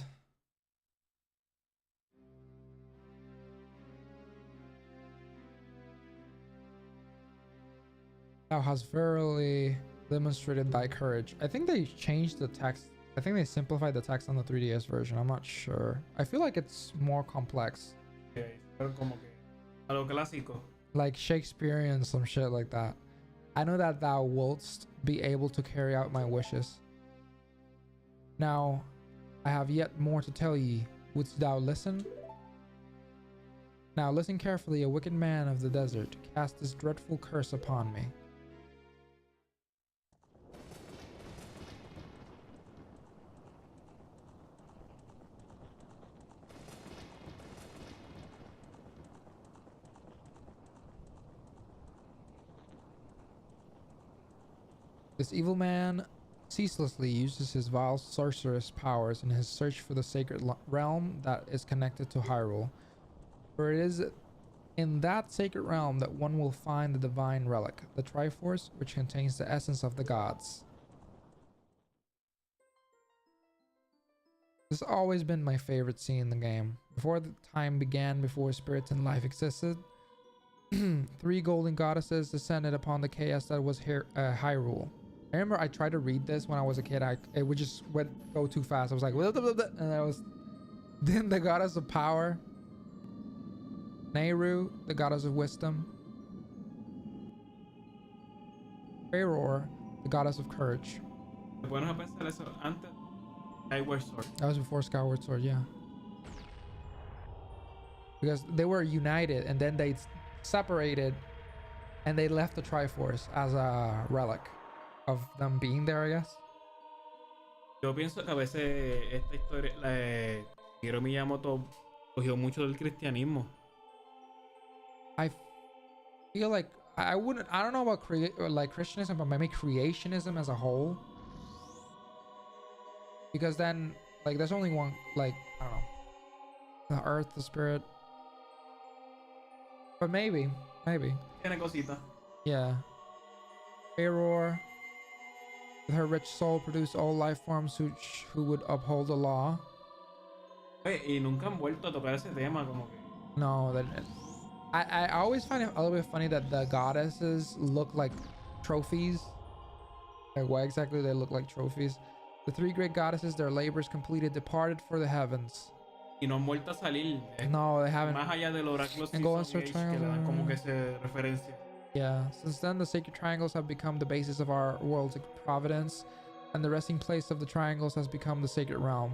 Thou hast verily demonstrated thy courage. I think they changed the text. I think they simplified the text on the 3DS version. I'm not sure. I feel like it's more complex. Okay, como que a lo clásico. Like Shakespearean, some shit like that. I know that thou wouldst be able to carry out my wishes. Now, I have yet more to tell ye. Wouldst thou listen? Now listen carefully, a wicked man of the desert cast this dreadful curse upon me. This evil man ceaselessly uses his vile sorceress powers in his search for the sacred realm that is connected to Hyrule. For it is in that sacred realm that one will find the divine relic, the Triforce, which contains the essence of the gods. This has always been my favorite scene in the game. Before the time began, before spirits and life existed, 3 golden goddesses descended upon the chaos that was Hyrule. I remember I tried to read this when I was a kid. It would just go too fast. I was like, blah, blah, blah, blah, and I was. Then the goddess of power, Nehru, the goddess of wisdom, Faeror, the goddess of courage. Bueno, a pensar eso antes Skyward Sword. That was before Skyward Sword, yeah. Because they were united and then they separated and they left the Triforce as a relic of them being there, I guess. Yo pienso que a veces esta historia, la de Shigeru Miyamoto cogió mucho del cristianismo. I feel like I don't know about like Christianism, but maybe creationism as a whole. Because then, like, there's only one, like, I don't know, the earth, the spirit. But maybe. Tiene cosita. Yeah. Faeror, with her rich soul, produced all life forms who would uphold the law. Oye, y nunca han vuelto a tocar ese tema, como que. No, I always find it a little bit funny that the goddesses look like trophies. Like, why exactly they look like trophies? The 3 great goddesses, their labors completed, departed for the heavens. Y no han vuelto a salir. No, they haven't. Más allá del oráculo And Golden Season Sword Age, que le dan como Triangle. que ese referencia. Yeah, since then the sacred triangles have become the basis of our world's providence. and the resting place of the triangles has become the sacred realm.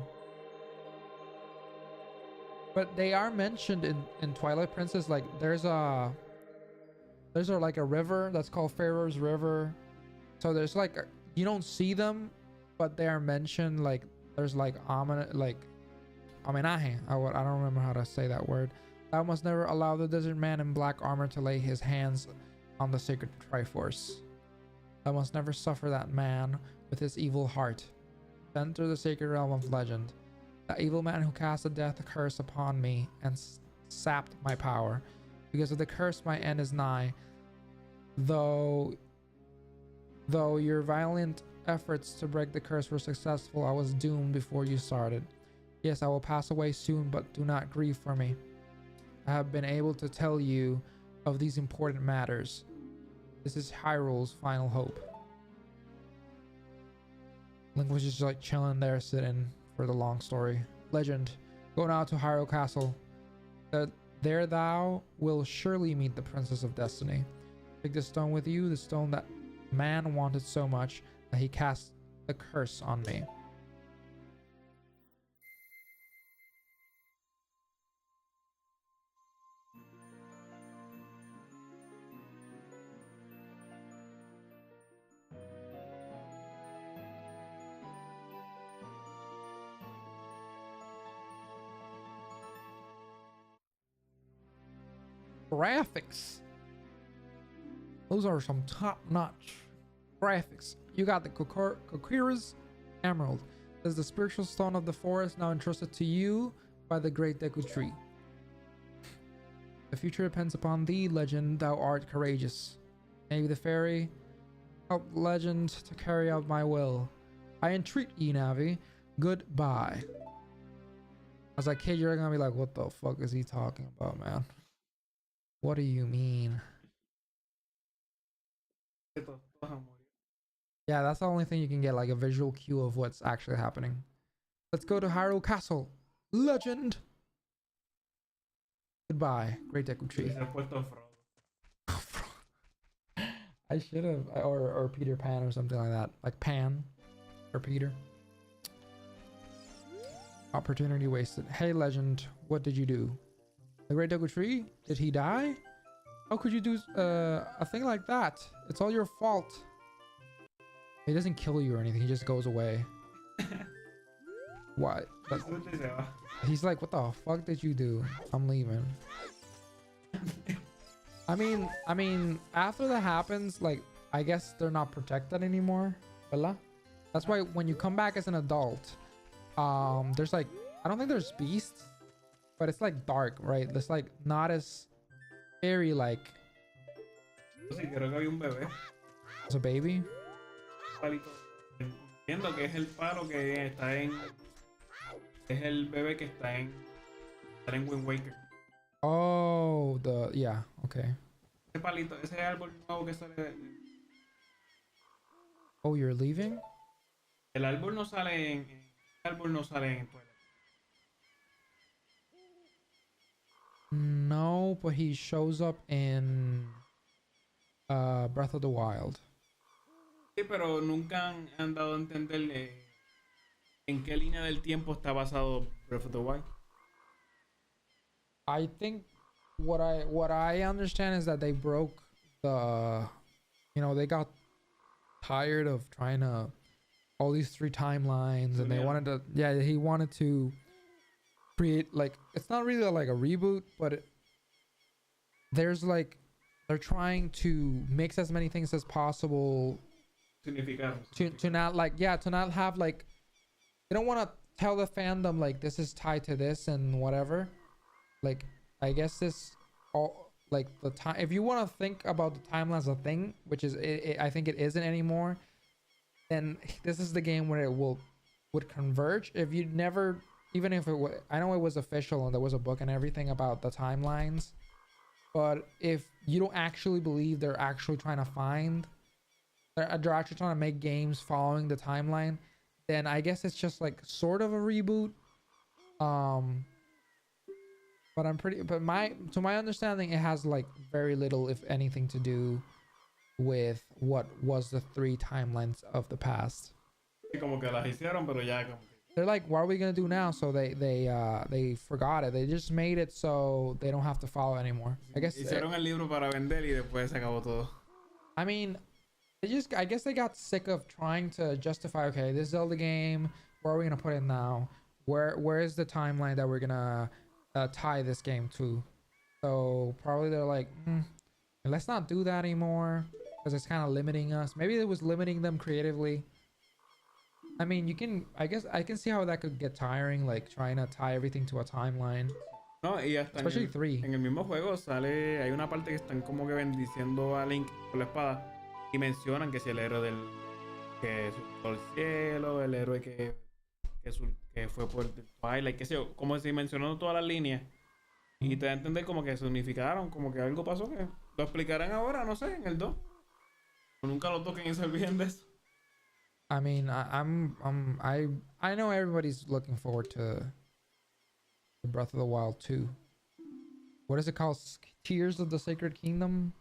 But they are mentioned in Twilight Princess. Like there's like a river that's called Pharaoh's River. So there's like you don't see them, but they are mentioned. Like there's like homenaje. I don't remember how to say that word. Thou must never allow the desert man in black armor to lay his hands on the sacred Triforce. Thou must never suffer that man with his evil heart to enter the sacred realm of legend. That evil man who cast a death curse upon me and sapped my power. Because of the curse, my end is nigh. Though your violent efforts to break the curse were successful, I was doomed before you started. Yes, I will pass away soon, but do not grieve for me. I have been able to tell you of these important matters. This is Hyrule's final hope. Link was just like chilling there, sitting for the long story. Legend. Go now to Hyrule Castle. There thou will surely meet the Princess of Destiny. Take this stone with you, the stone that man wanted so much that he cast the curse on me. Graphics. Those are some top-notch graphics. You got the Kokira's Emerald. This is the spiritual stone of the forest, now entrusted to you by the great Deku Tree. The future depends upon thee, Legend. Thou art courageous. Maybe the fairy help Legend to carry out my will. I entreat ye, Navi. Goodbye. As a kid, you're gonna be like, what the fuck is he talking about, man? What do you mean? Yeah, that's the only thing you can get, like a visual cue of what's actually happening. Let's go to Hyrule Castle. Legend. Goodbye, great Deku Tree. I should have, or Peter Pan or something like that, like Pan or Peter. Opportunity wasted. Hey, Legend, what did you do? The great Deku Tree? Did he die? How could you do a thing like that? It's all your fault. He doesn't kill you or anything. He just goes away. What? He's like, what the fuck did you do? I'm leaving. I mean, after that happens, like, I guess they're not protected anymore. Bella? That's why when you come back as an adult, there's like, I don't think there's beasts, but it's like dark, right? It's like not as scary, like. It's a baby. Entiendo que es el palo que está en. Es el bebé que está en Wind Waker. Oh, yeah, okay. Ese palito, ese árbol nuevo que sale. Oh, you're leaving? El árbol no sale en. El árbol no sale en Twilight. No, but he shows up in Breath of the Wild. Sí, pero nunca han dado a entender en qué línea del tiempo está basado Breath of the Wild. I think what I understand is that they broke the, they got tired of trying to all these 3 timelines, and they wanted to, he wanted to create, like, it's not really like a reboot, but there's like, they're trying to mix as many things as possible to not like, to not have like, they don't want to tell the fandom like this is tied to this and whatever. Like, I guess this all, like, the time, if you want to think about the timeline as a thing, which is I think it isn't anymore, then this is the game where it would converge. If you never, even if it was, I know it was official and there was a book and everything about the timelines, but if you don't actually believe they're actually trying to find, they're actually trying to make games following the timeline, then I guess it's just like sort of a reboot. But to my understanding, it has like very little, if anything, to do with what was the 3 timelines of the past. Y como que las hicieron, pero ya como que... They're like, what are we gonna do now? So they forgot it. They just made it so they don't have to follow anymore. I guess. Hicieron el libro para vender y después se acabó todo. I mean, I guess they got sick of trying to justify. Okay, this Zelda game. Where are we gonna put it now? Where is the timeline that we're gonna tie this game to? So probably they're like, let's not do that anymore because it's kind of limiting us. Maybe it was limiting them creatively. I mean, I guess I can see how that could get tiring, like trying to tie everything to a timeline. No, y hasta Especially 3. en el mismo juego hay una parte que están como que bendiciendo a Link con la espada y mencionan que si el héroe que subió al cielo, el héroe que fue por el Twilight, que sé yo, como si mencionando todas las líneas y te da a entender como que se unificaron, como que algo pasó que lo explicarán ahora, no sé, en el 2. Nunca lo toquen y se olviden de eso. I mean, I know everybody's looking forward to Breath of the Wild 2. What is it called? Tears of the Sacred Kingdom?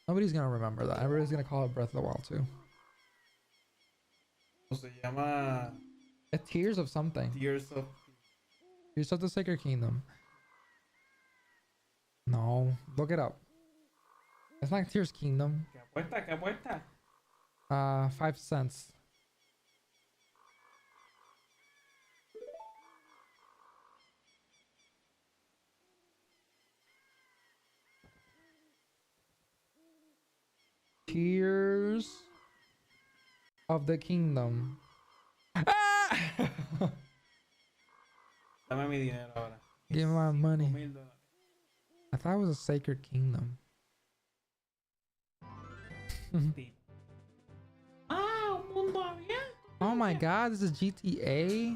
Nobody's gonna remember that. Everybody's gonna call it Breath of the Wild 2. Se llama Tears of something. Tears of the Sacred Kingdom. No, look it up. It's not Tears Kingdom. ¿Qué apuesta? ¿Qué apuesta? 5 cents. Tears of the Kingdom. Ah! Dame mi dinero ahora. Give me my money. $5,000. I thought it was a Sacred Kingdom. Ah, un mundo abierto. Oh my God, this is GTA.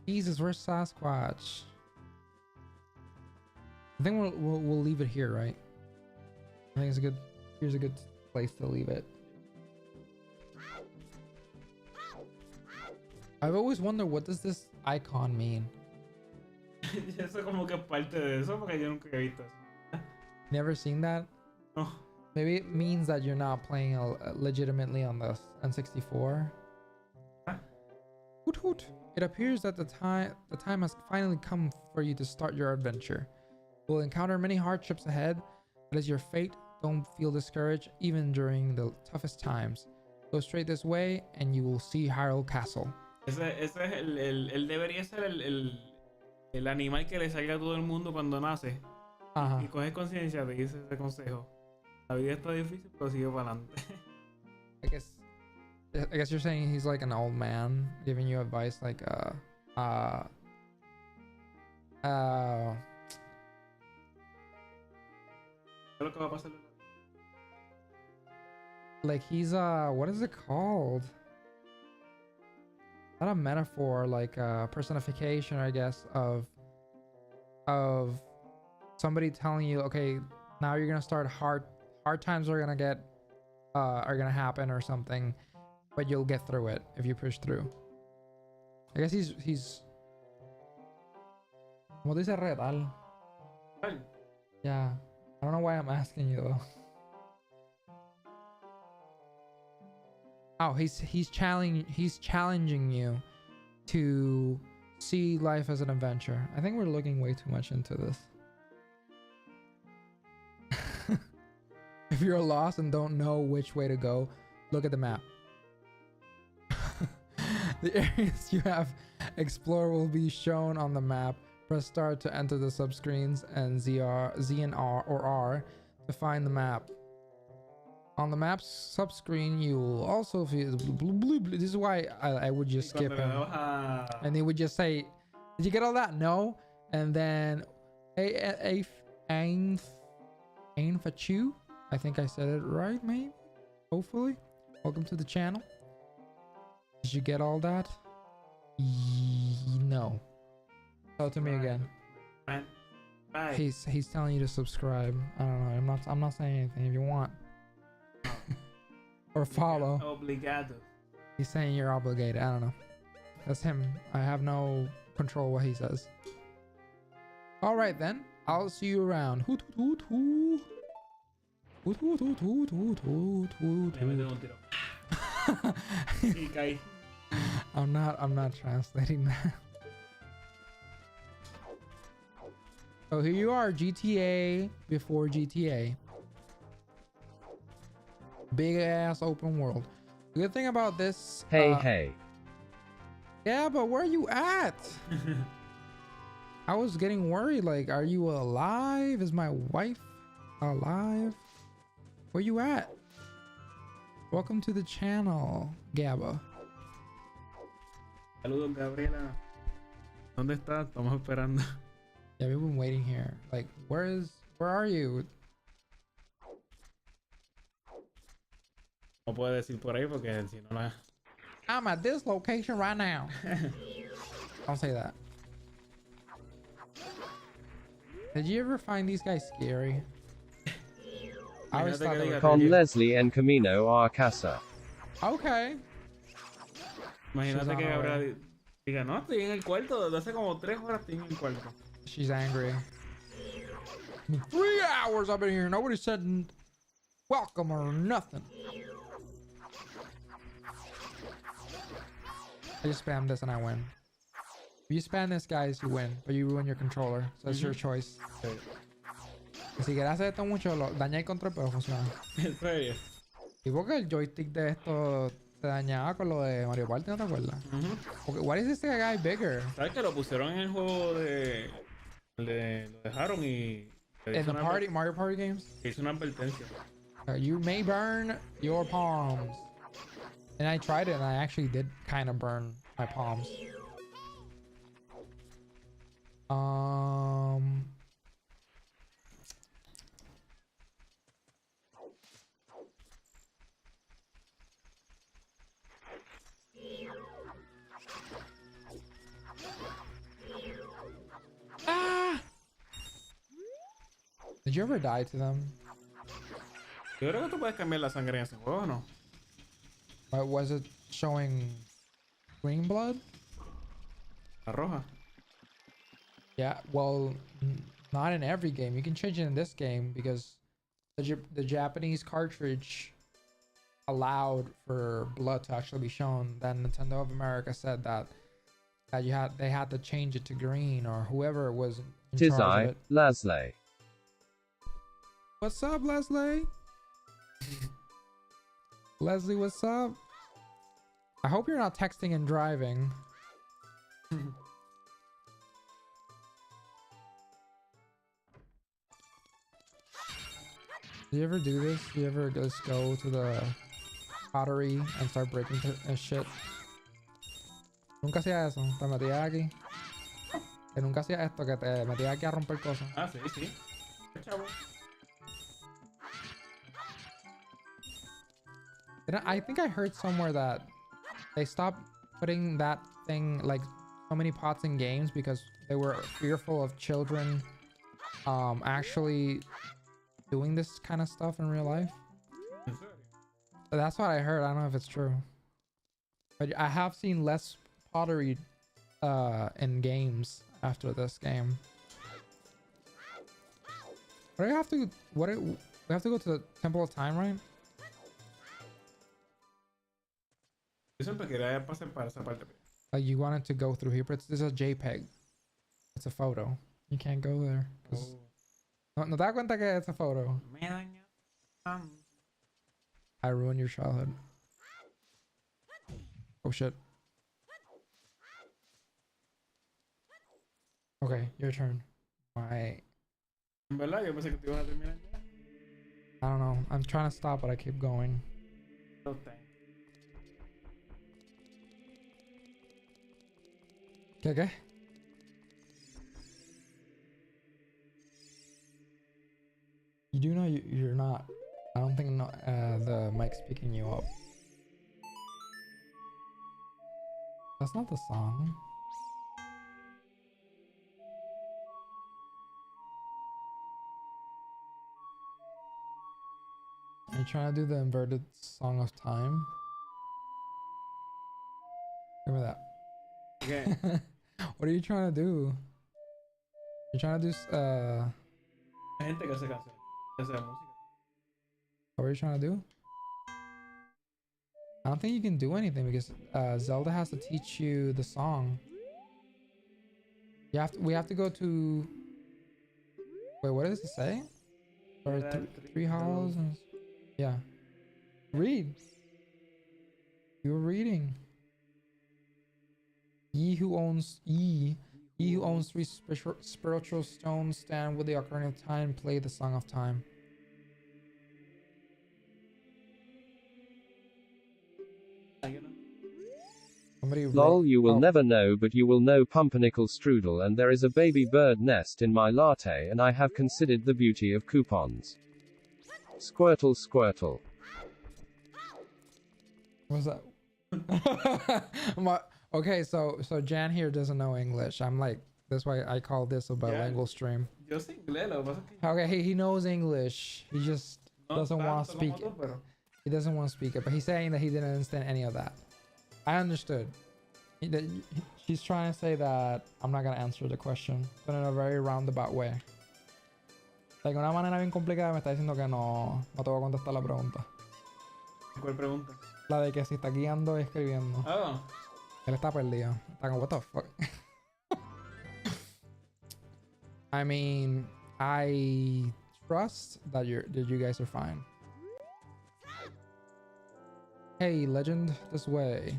Jesus, where's Sasquatch? I think we'll leave it here, right? I think it's a good. Here's a good place to leave it. I've always wondered, what does this icon mean? Eso como que es parte de eso porque yo nunca he visto eso. Never seen that? No. Maybe it means that you're not playing legitimately on the N64. Huh? Hoot hoot. It appears that the time has finally come for you to start your adventure. You'll encounter many hardships ahead, but as your fate, don't feel discouraged even during the toughest times. Go straight this way and you will see Hyrule Castle. Ese es él debería ser el animal que le salga a todo el mundo cuando nace. Ajá. Y coges conciencia, te dice ese consejo. La vida está difícil, pero sigue para adelante. I guess you're saying he's like an old man giving you advice, like ¿Qué es lo que va a pasar? like he's what is it called? Not a metaphor, like a personification, I guess, of somebody telling you, okay, now you're gonna start hard times are gonna happen or something, but you'll get through it if you push through. I guess he's como dice retal. Yeah, I don't know why I'm asking you though. Oh, he's challenging you to see life as an adventure. I think we're looking way too much into this. If you're lost and don't know which way to go, look at the map. The areas you have explored will be shown on the map. Press start to enter the subscreens and Z and R or R to find the map. On the map's subscreen, you will also feel blue. This is why I would just skip him. And they would just say, did you get all that? No. And then, ain fachu. I think I said it right, maybe? Hopefully. Welcome to the channel. Did you get all that? No. Tell it to me again. Bye. He's telling you to subscribe. I don't know. I'm not saying anything. If you want. Or follow. Obligado. He's saying you're obligated. I don't know. That's him. I have no control what he says. All right then. I'll see you around. Hoot hoot hoot hoot. Hoot hoot hoot hoot hoot hoot hoot. Y caí. I'm not translating that. So here you are, GTA before GTA. Big ass open world. The good thing about this, Hey. yeah, but where are you at? I was getting worried, like, are you alive? Is my wife alive? Where you at? Welcome to the channel, Gabba. Saludos, Gabriela. ¿Dónde estás? Estamos esperando. Yeah, we've been waiting here. Like, where are you? No puedo decir por ahí porque si no la... I'm at this location right now. Don't say that. Did you ever find these guys scary? I always thought they were... Con Leslie en Camino a casa. Okay. Imagínate que Gabriela diga, no, estoy en el cuarto. Desde hace como 3 horas estoy en el cuarto. She's angry. 3 hours I've been here. Nobody said welcome or nothing. I just spam this and I win. If you spam this, guys, you win. But you ruin your controller. So it's your choice. Sí. Si quieres hacer esto mucho, daña el control, pero funciona. ¿En serio? ¿Y por qué el joystick de esto se dañaba con lo de Mario Party? ¿No te acuerdas? Porque, why is this guy bigger? ¿Sabes que lo pusieron en el juego de... Lo dejaron y... In the Mario Party games? Hizo una advertencia. You may burn your palms. And I tried it and I actually did kind of burn my palms. Ah! Did you ever die to them? Yo creo que tú puedes cambiar la sangre en ese juego, ¿no? But was it showing green blood? La roja. Yeah, well, not in every game. You can change it in this game because the Japanese cartridge allowed for blood to actually be shown. Then Nintendo of America said that they had to change it to green, or whoever was in charge of it. Leslie. What's up, Leslie? Leslie, what's up? I hope you're not texting and driving. Do you ever do this? Do you ever just go to the pottery and start breaking shit? Nunca hacía eso. Te metías aquí. Que nunca hacía esto, que te metías aquí a romper cosas. Ah, sí, sí. Chavo. I think I heard somewhere that they stopped putting that thing, like so many pots in games, because they were fearful of children actually doing this kind of stuff in real life. So that's what I heard. I don't know if it's true, but I have seen less pottery in games after this game. What do you have to? We have to go to the Temple of Time, right? Yo siempre quería pasar para esa parte. Like you wanted to go through here, but this is a JPEG. It's a photo. You can't go there. No te das cuenta que it's a photo. Me daña. I ruined your childhood. Oh shit. Okay, your turn. Why? En verdad, yo pensé que te ibas a terminar ya. I don't know. I'm trying to stop, but I keep going. ¿Qué? You do know you're not. I don't think the mic's picking you up. That's not the song. Are you trying to do the inverted Song of Time? Give me that. Okay. What are you trying to do? You're trying to do Hay gente que hace canciones, que hace música. what are you trying to do? I don't think you can do anything because Zelda has to teach you the song. We have to go to. Wait, what does it say? Or three hollows and yeah. Read. You're reading. He who owns three spiritual stones stand with the Ocarina of Time, play the Song of Time. Somebody Lol, you will never know, but you will know pumpernickel strudel, and there is a baby bird nest in my latte, and I have considered the beauty of coupons. Squirtle, squirtle. What's that? Okay, so Jan here doesn't know English. I'm like, that's why I call this a bilingual stream. Yo sé inglés, lo que pasa es que Okay, he knows English. He just doesn't want to speak it. He doesn't want to speak it, but he's saying that he didn't understand any of that. I understood. He's trying to say that I'm not gonna answer the question, but in a very roundabout way. Like, una manera bien complicada me está diciendo que no te voy a contestar la pregunta. ¿Cuál pregunta? La de que si está guiando y escribiendo. Ah. Él está perdido. Está como, what the fuck? I mean, I trust that you guys are fine. Hey, legend, this way.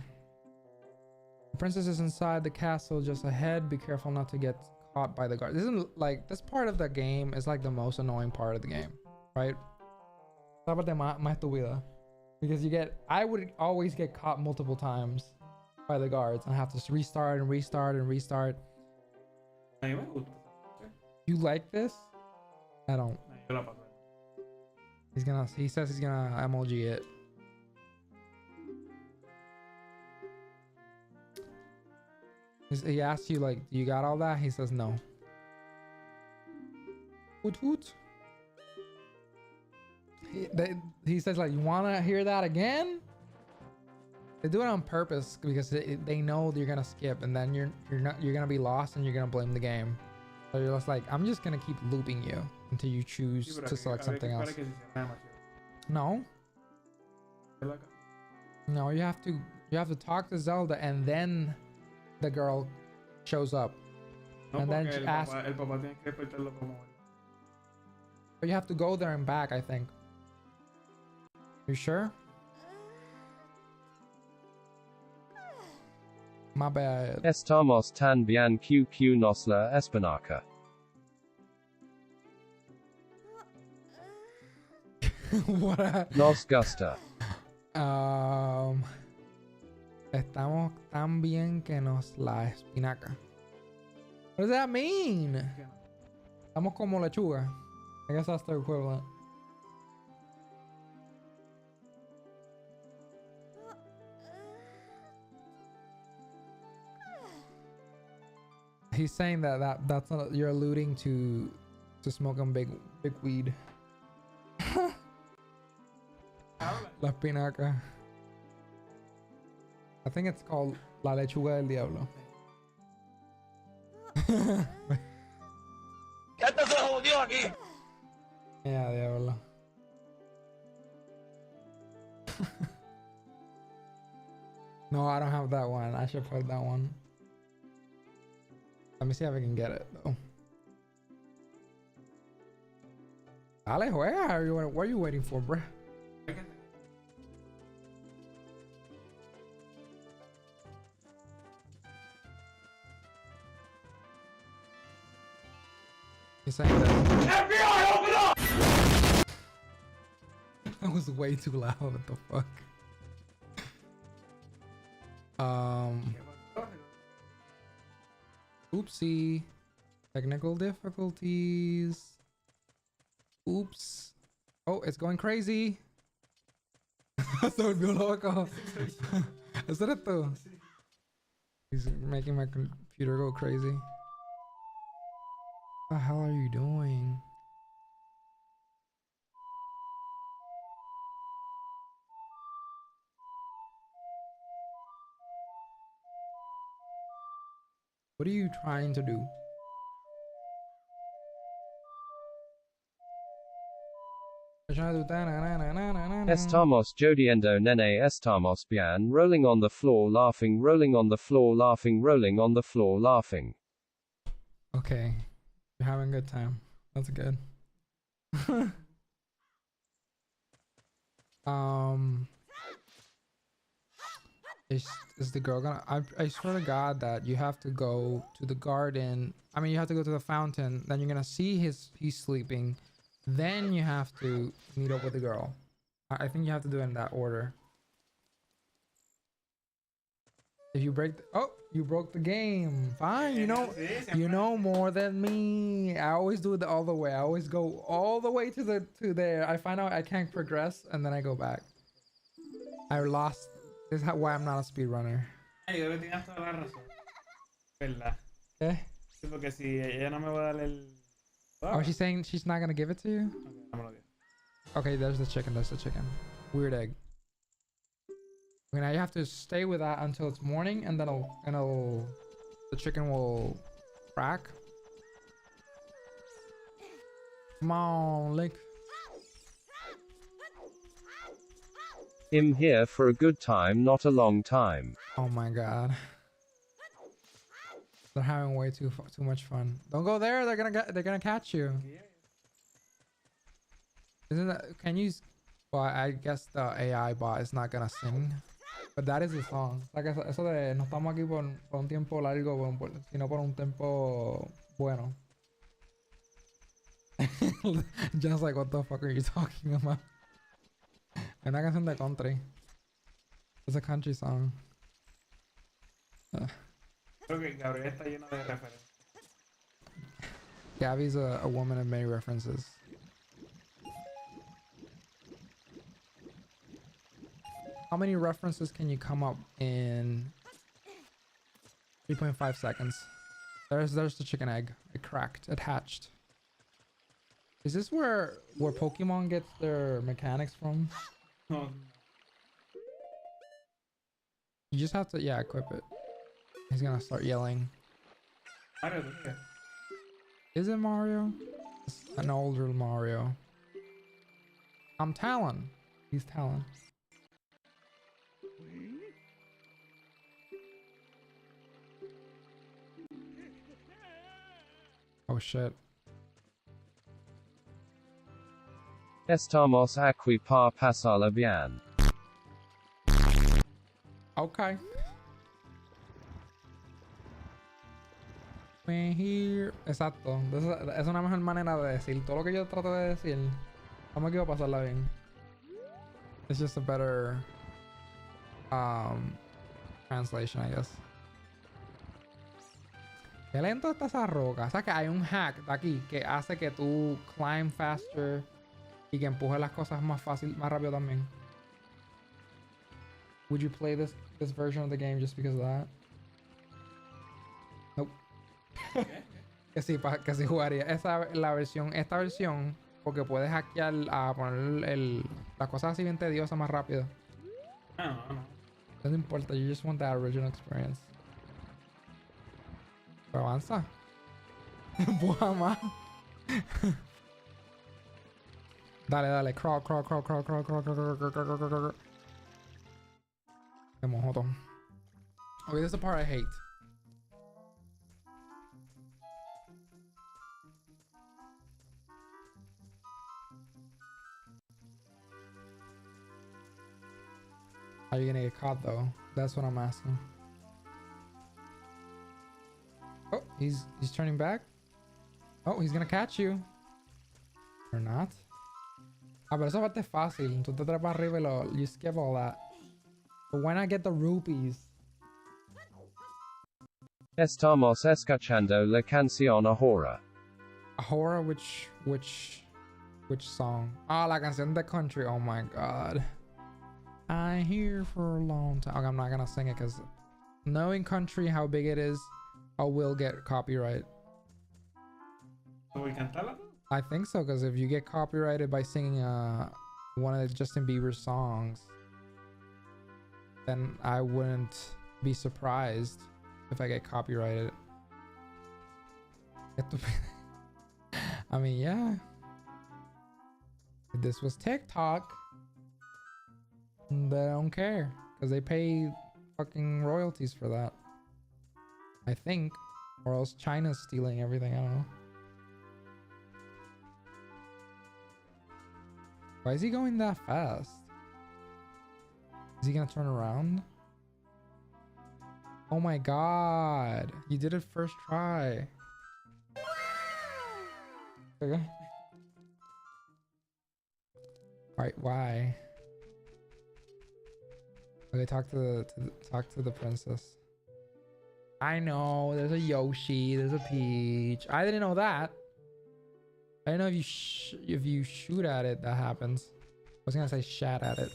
The princess is inside the castle just ahead. Be careful not to get caught by the guard. This isn't like, this part of the game is like the most annoying part of the game, right? Esta parte más estúpida. Because I would always get caught multiple times by the guards and have to restart and restart and restart. A mí me gusta. You like this? I don't. Yo la paso. He says he's gonna emoji it. He asks you like, you got all that? He says no. Hoot hoot. He says like, you wanna hear that again? They do it on purpose because they know you're gonna skip, and then you're gonna be lost and you're gonna blame the game. So you're just like, I'm just gonna keep looping you until you choose to select something else. No. No, you have to talk to Zelda and then the girl shows up. No, and then el ask. papá tiene que despertarlo como él. But you have to go there and back, I think. You sure? My bad. Estamos tan bien que nos la espinaca. What? Nos gusta. Estamos tan bien que nos la espinaca. What does that mean? Estamos como lechuga. I guess that's the equivalent. He's saying that's not, you're alluding to smoking big weed. La espinaca. I think it's called la lechuga del diablo. ¡Esto se jodió aquí! Yeah, diablo. No, I don't have that one. I should put that one. Let me see if I can get it though. Ale, juega. What are you waiting for, bruh? He's saying that. FBI, open up! That was way too loud. What the fuck? Oopsie. Technical difficulties. Oops. Oh, it's going crazy. Se volvió loco. ¿Es esto? He's making my computer go crazy. What the hell are you doing? What are you trying to do? Estamos jodiendo nene estamos bien rolling on the floor laughing rolling on the floor laughing rolling on the floor laughing. Okay. You're having a good time. That's good. um is the girl gonna I swear to God that you have to go to the garden. I mean, you have to go to the fountain, then you're gonna see he's sleeping, then you have to meet up with the girl. I think you have to do it in that order. If you break you broke the game. Fine, you know more than me. I always do it all the way. I always go all the way to there. I find out I can't progress and then I go back. I lost. This is why I'm not a speedrunner. Yo creo que tienes toda la razón. ¿Verdad? Eh? Sí, porque si ella no me va a dar el... Oh, she's saying she's not gonna give it to you? Okay, dámelo bien. Okay, there's the chicken. Weird egg. Okay, now you have to stay with that until it's morning, and then the chicken will crack. Come on, Link. I'm here for a good time, not a long time. Oh my God. They're having way too much fun. Don't go there. They're gonna catch you. Isn't that? Can you? Well, I guess the AI bot is not gonna sing, but that is the song. Like eso de no estamos aquí por un tiempo largo, sino por un tiempo bueno. Just like, what the fuck are you talking about? Es una canción de country. It's a country song. Creo que Gabriel está lleno de referencias. Gabby's a woman of many references. How many references can you come up in 3.5 seconds? There's the chicken egg. It cracked. It hatched. Is this where Pokemon gets their mechanics from? No. You just have to, yeah, equip it. He's gonna start yelling. Mario, ¿tú qué? Is it Mario? It's an older Mario. I'm Talon. He's Talon. Oh shit. Estamos aquí para pasarla bien. Okay. Me here. Exacto. Es una mejor manera de decir todo lo que yo trato de decir. Vamos aquí a pasarla bien. It's just a better translation, I guess. Qué lento está esa roca. O sea que hay un hack de aquí que hace que tú climb faster y que empuje las cosas más fácil, más rápido también. Would you play this version of the game just because of that? Nope. que sí jugaría esta versión porque puedes hackear a poner las cosas así bien tediosas más rápido. No. No importa, you just want that original experience. Pero avanza. Buah, más. Dale. Crawl. Qué mojoto. Okay, this is the part I hate. How are you gonna get caught though? That's what I'm asking. Oh, he's turning back. Oh, he's gonna catch you. Or not. Ah, pero esa parte es fácil. Tú te trepas arriba y you skip all that. But why not get the rupees? Estamos escuchando la canción Ahora. Ahora, which song? Ah, la canción de country. Oh my god. I'm here for a long time. Okay, I'm not gonna sing it because knowing country, how big it is, I will get copyright. ¿Voy a cantarla? I think so, because if you get copyrighted by singing one of Justin Bieber's songs, then I wouldn't be surprised if I get copyrighted. I mean, yeah. If this was TikTok, They don't care because they pay fucking royalties for that. I think, or else China's stealing everything. I don't know. Why is he going that fast? Is he gonna turn around? Oh my god, he did it first try. Okay. Alright, why? Okay, talk to the princess. I know there's a Yoshi, there's a Peach. I didn't know that. I didn't know if you shoot at it that happens. I was gonna say shat at it.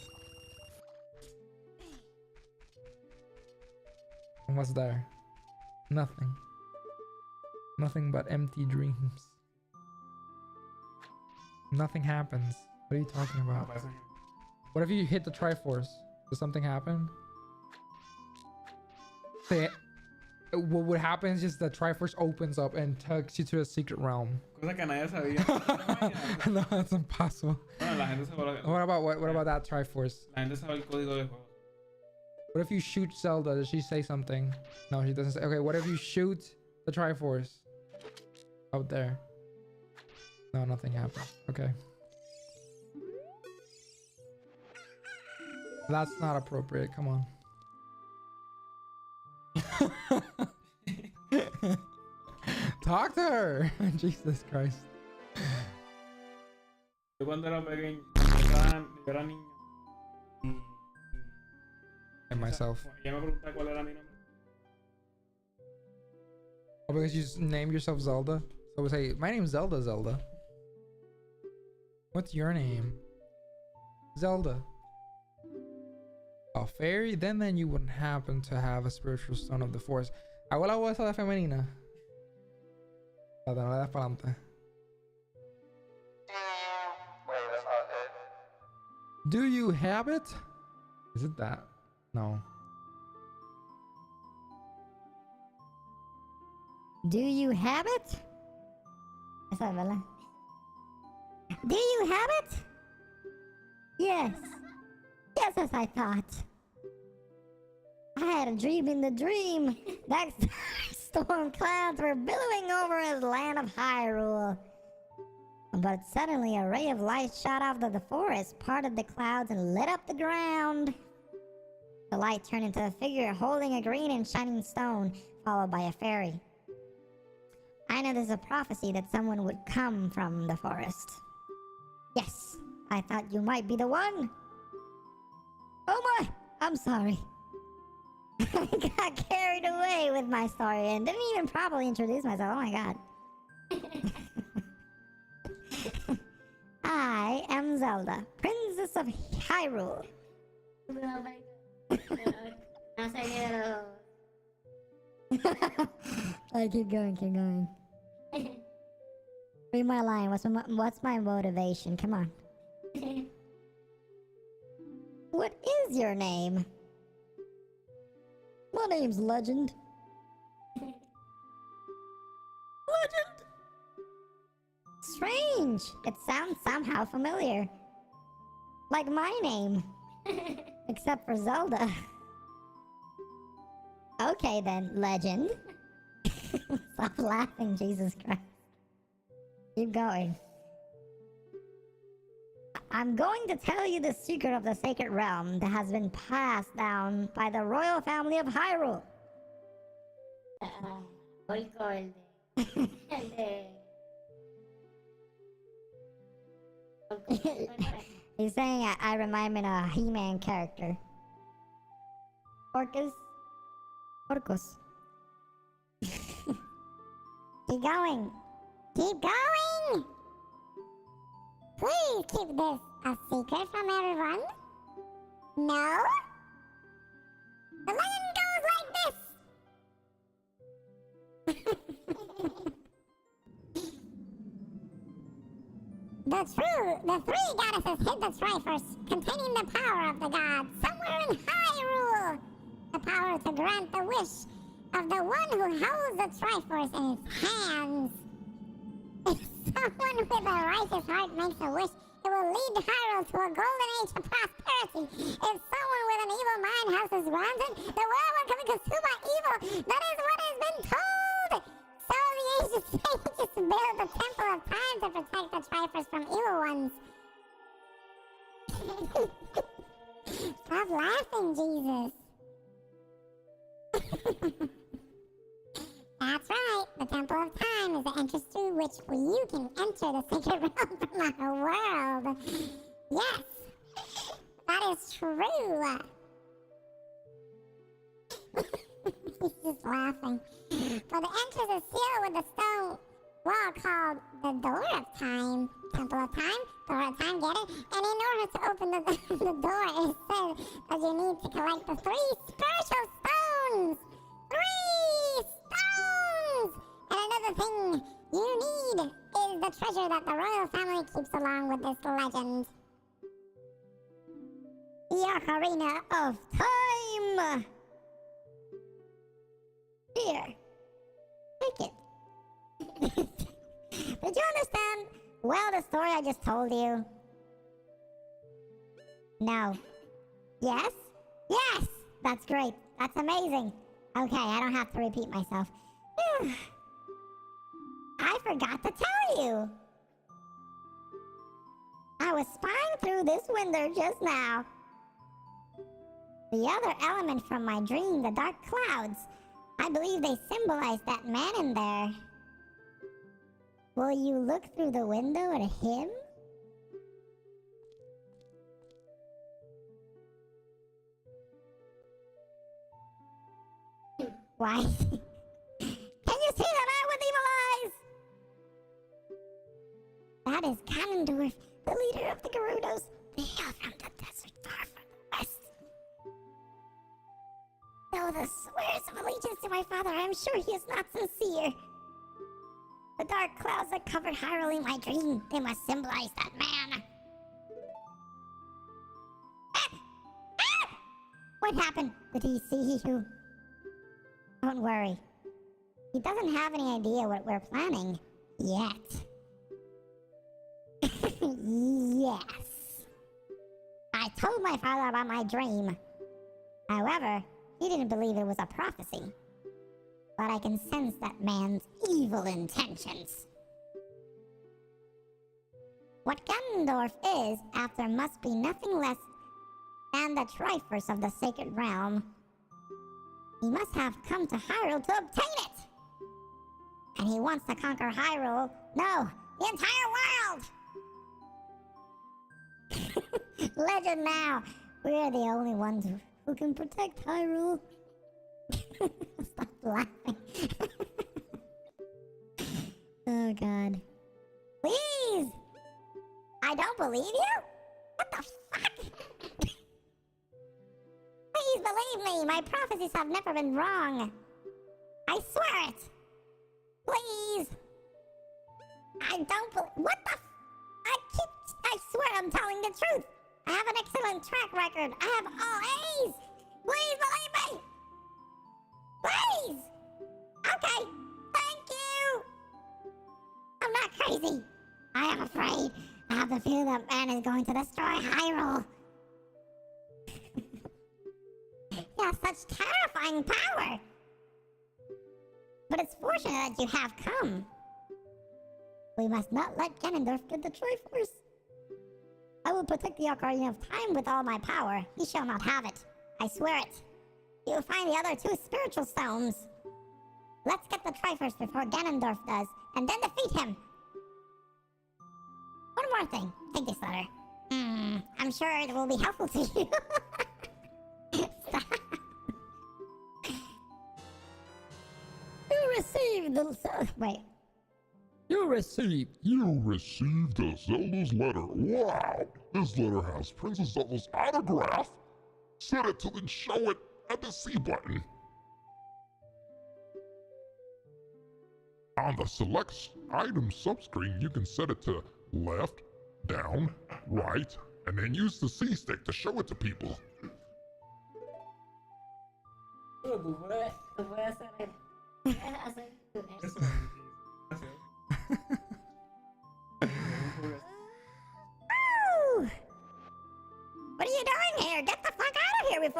And what's there? Nothing. Nothing but empty dreams. Nothing happens. What are you talking about? What if you hit the Triforce? Does something happen? Say, what would happen is just the Triforce opens up and takes you to a secret realm. Cosa que nadie sabía. No, that's impossible. Bueno, la gente sabe What about that Triforce? La gente sabe el código de juego. What if you shoot Zelda? Does she say something? No, she doesn't say. Okay, what if you shoot the Triforce out there? No, nothing happened. Okay. That's not appropriate. Come on. Talk to her. Jesus Christ. Yo cuando era pequeño, yo era niño. And myself. Ella me pregunta cuál era mi nombre. Oh, because you just named yourself Zelda? So we say, my name's Zelda. Zelda. What's your name? Zelda. Oh, fairy? Then you wouldn't happen to have a spiritual stone of the forest. Hago la voz de femenina. La de la para adelante. Do you have it? Is it that? No. Do you have it? Esa es, ¿verdad? Do you have it? Yes. Yes, as I thought. I had a dream in the dream that storm clouds were billowing over the land of Hyrule. But suddenly a ray of light shot out of the forest, parted the clouds, and lit up the ground. The light turned into a figure holding a green and shining stone, followed by a fairy. I know there's a prophecy that someone would come from the forest. Yes, I thought you might be the one. Oh my, I'm sorry. I got carried away with my story and didn't even properly introduce myself. Oh my god. I am Zelda, Princess of Hyrule. I keep going. Read my line. What's my motivation? Come on. What is your name? My name's Legend. Legend? Strange. It sounds somehow familiar. Like my name. Except for Zelda. Okay then, Legend. Stop laughing, Jesus Christ. Keep going. I'm going to tell you the secret of the sacred realm that has been passed down by the royal family of Hyrule. He's saying I remind him of a He-Man character. Orcos. Keep going. Keep going! Please keep this a secret from everyone. No? The legend goes like this. The three goddesses hid the Triforce containing the power of the gods somewhere in Hyrule. The power to grant the wish of the one who holds the Triforce in his hands. If someone with a righteous heart makes a wish It will lead Hyrule to a golden age of prosperity. If someone with an evil mind houses around it, the world will come consumed by evil. That is what has been told. So the ancient sages built the Temple of Time to protect the Triforce from evil ones. Stop laughing, Jesus. That's right. The Temple of Time is the entrance through which you can enter the sacred realm from our world. Yes, that is true. He's just laughing. But the entrance is sealed with a stone wall called the Door of Time. Temple of Time, Door of Time, get it? And in order to open the door, it says that you need to collect the 3 spiritual stones. 3 stones! And another thing you need is the treasure that the royal family keeps along with this legend. The Ocarina of Time! Here. Take it. Did you understand well the story I just told you? No. Yes? Yes! That's great. That's amazing. Okay, I don't have to repeat myself. I forgot to tell you. I was spying through this window just now. The other element from my dream, the dark clouds, I believe they symbolize that man in there. Will you look through the window at him? Why? Can you see the man with evil eyes? That is Ganondorf, the leader of the Gerudos. They hail from the desert far from the west. Though the swears of allegiance to my father, I am sure he is not sincere. The dark clouds that covered Hyrule in my dream, they must symbolize that man. What happened? Did he see you? Don't worry. He doesn't have any idea what we're planning yet. Yes. I told my father about my dream. However, he didn't believe it was a prophecy. But I can sense that man's evil intentions. What Ganondorf is, after must be nothing less than the Triforce of the Sacred Realm. He must have come to Hyrule to obtain it! And he wants to conquer Hyrule. No, the entire world! Legend now! We're the only ones who can protect Hyrule. Stop laughing. Oh god. Please! I don't believe you? What the fuck? Please believe me, my prophecies have never been wrong. I swear it. Please. I don't believe. What the? I swear I'm telling the truth. I have an excellent track record. I have all A's. Please believe me. Please. Okay. Thank you. I'm not crazy. I am afraid. I have the feeling that man is going to destroy Hyrule. He has such terrifying power. But it's fortunate that you have come. We must not let Ganondorf get the Triforce. I will protect the Ocarina of Time with all my power. He shall not have it. I swear it. You will find the other 2 spiritual stones. Let's get the Triforce before Ganondorf does, and then defeat him. One more thing. Take this letter. I'm sure it will be helpful to you. Stop. You received the... Wait. You received a Zelda's letter. Wow! This letter has Princess Zelda's autograph. Set it to then show it at the C button. On the select item subscreen, you can set it to left, down, right, and then use the C stick to show it to people.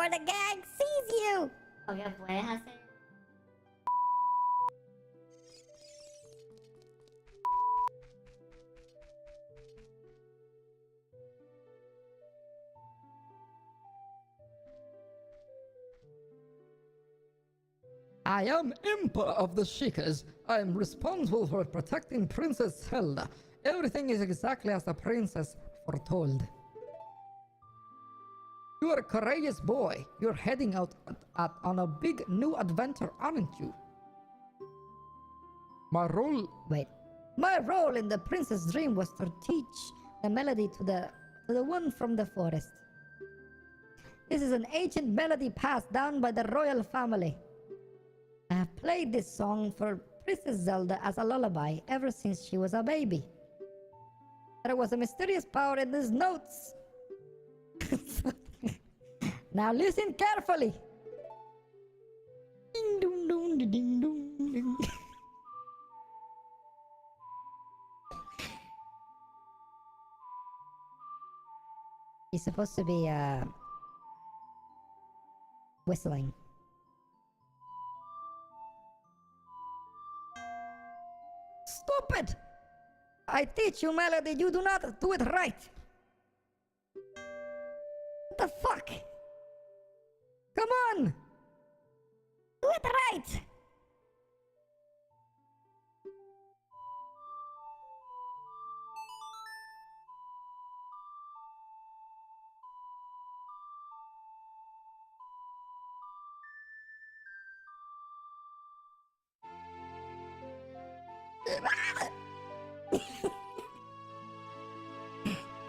before the gang sees you. Okay, puedes hacer. I am Emperor of the Shikers. I am responsible for protecting Princess Zelda. Everything is exactly as the princess foretold. You are a courageous boy. You're heading out on a big new adventure, aren't you? My role in the princess dream was to teach the melody to the one from the forest. This is an ancient melody passed down by the royal family. I have played this song for Princess Zelda as a lullaby ever since she was a baby. There was a mysterious power in these notes. Now listen carefully. Ding dong dong ding dong ding. He's supposed to be whistling. Stupid! I teach you melody, you do not do it right. What the fuck? Come on! Do it right!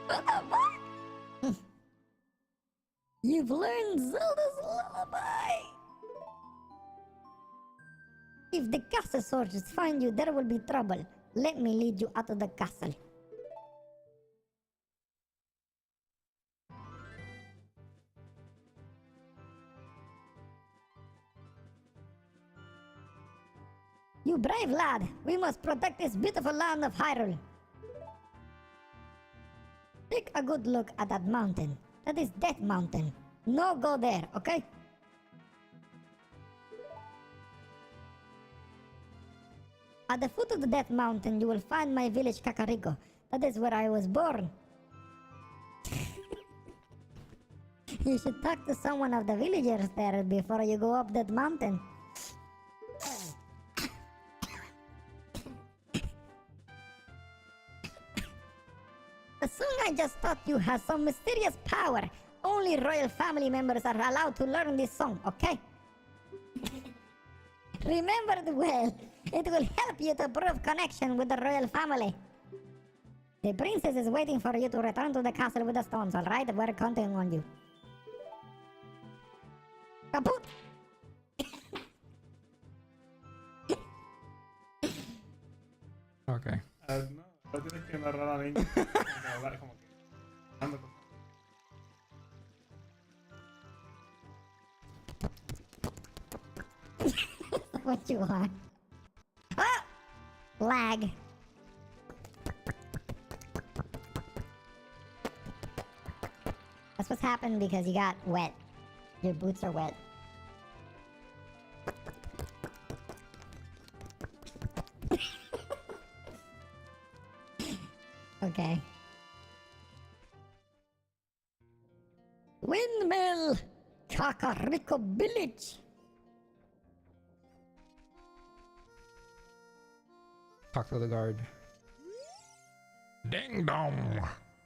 What the fuck? You've learned Zelda's lullaby. If the castle soldiers find you, there will be trouble. Let me lead you out of the castle. You brave lad, we must protect this beautiful land of Hyrule. Take a good look at that mountain. That is Death Mountain. No go there, okay? At the foot of the Death Mountain, you will find my village Kakariko. That is where I was born. You should talk to someone of the villagers there before you go up that mountain. The song I just taught you has some mysterious power. Only royal family members are allowed to learn this song, okay? Remember it well. It will help you to prove connection with the royal family. The princess is waiting for you to return to the castle with the stones, alright? We're counting on you. Kaput! Okay. No, ahora tienes que narrar a la niña. Como hablar, como que, ando con- What you want? Ah! Lag. That's what's happened because you got wet. Your boots are wet. Okay. Windmill! Kakariko Village! Talk to the guard. Ding dong,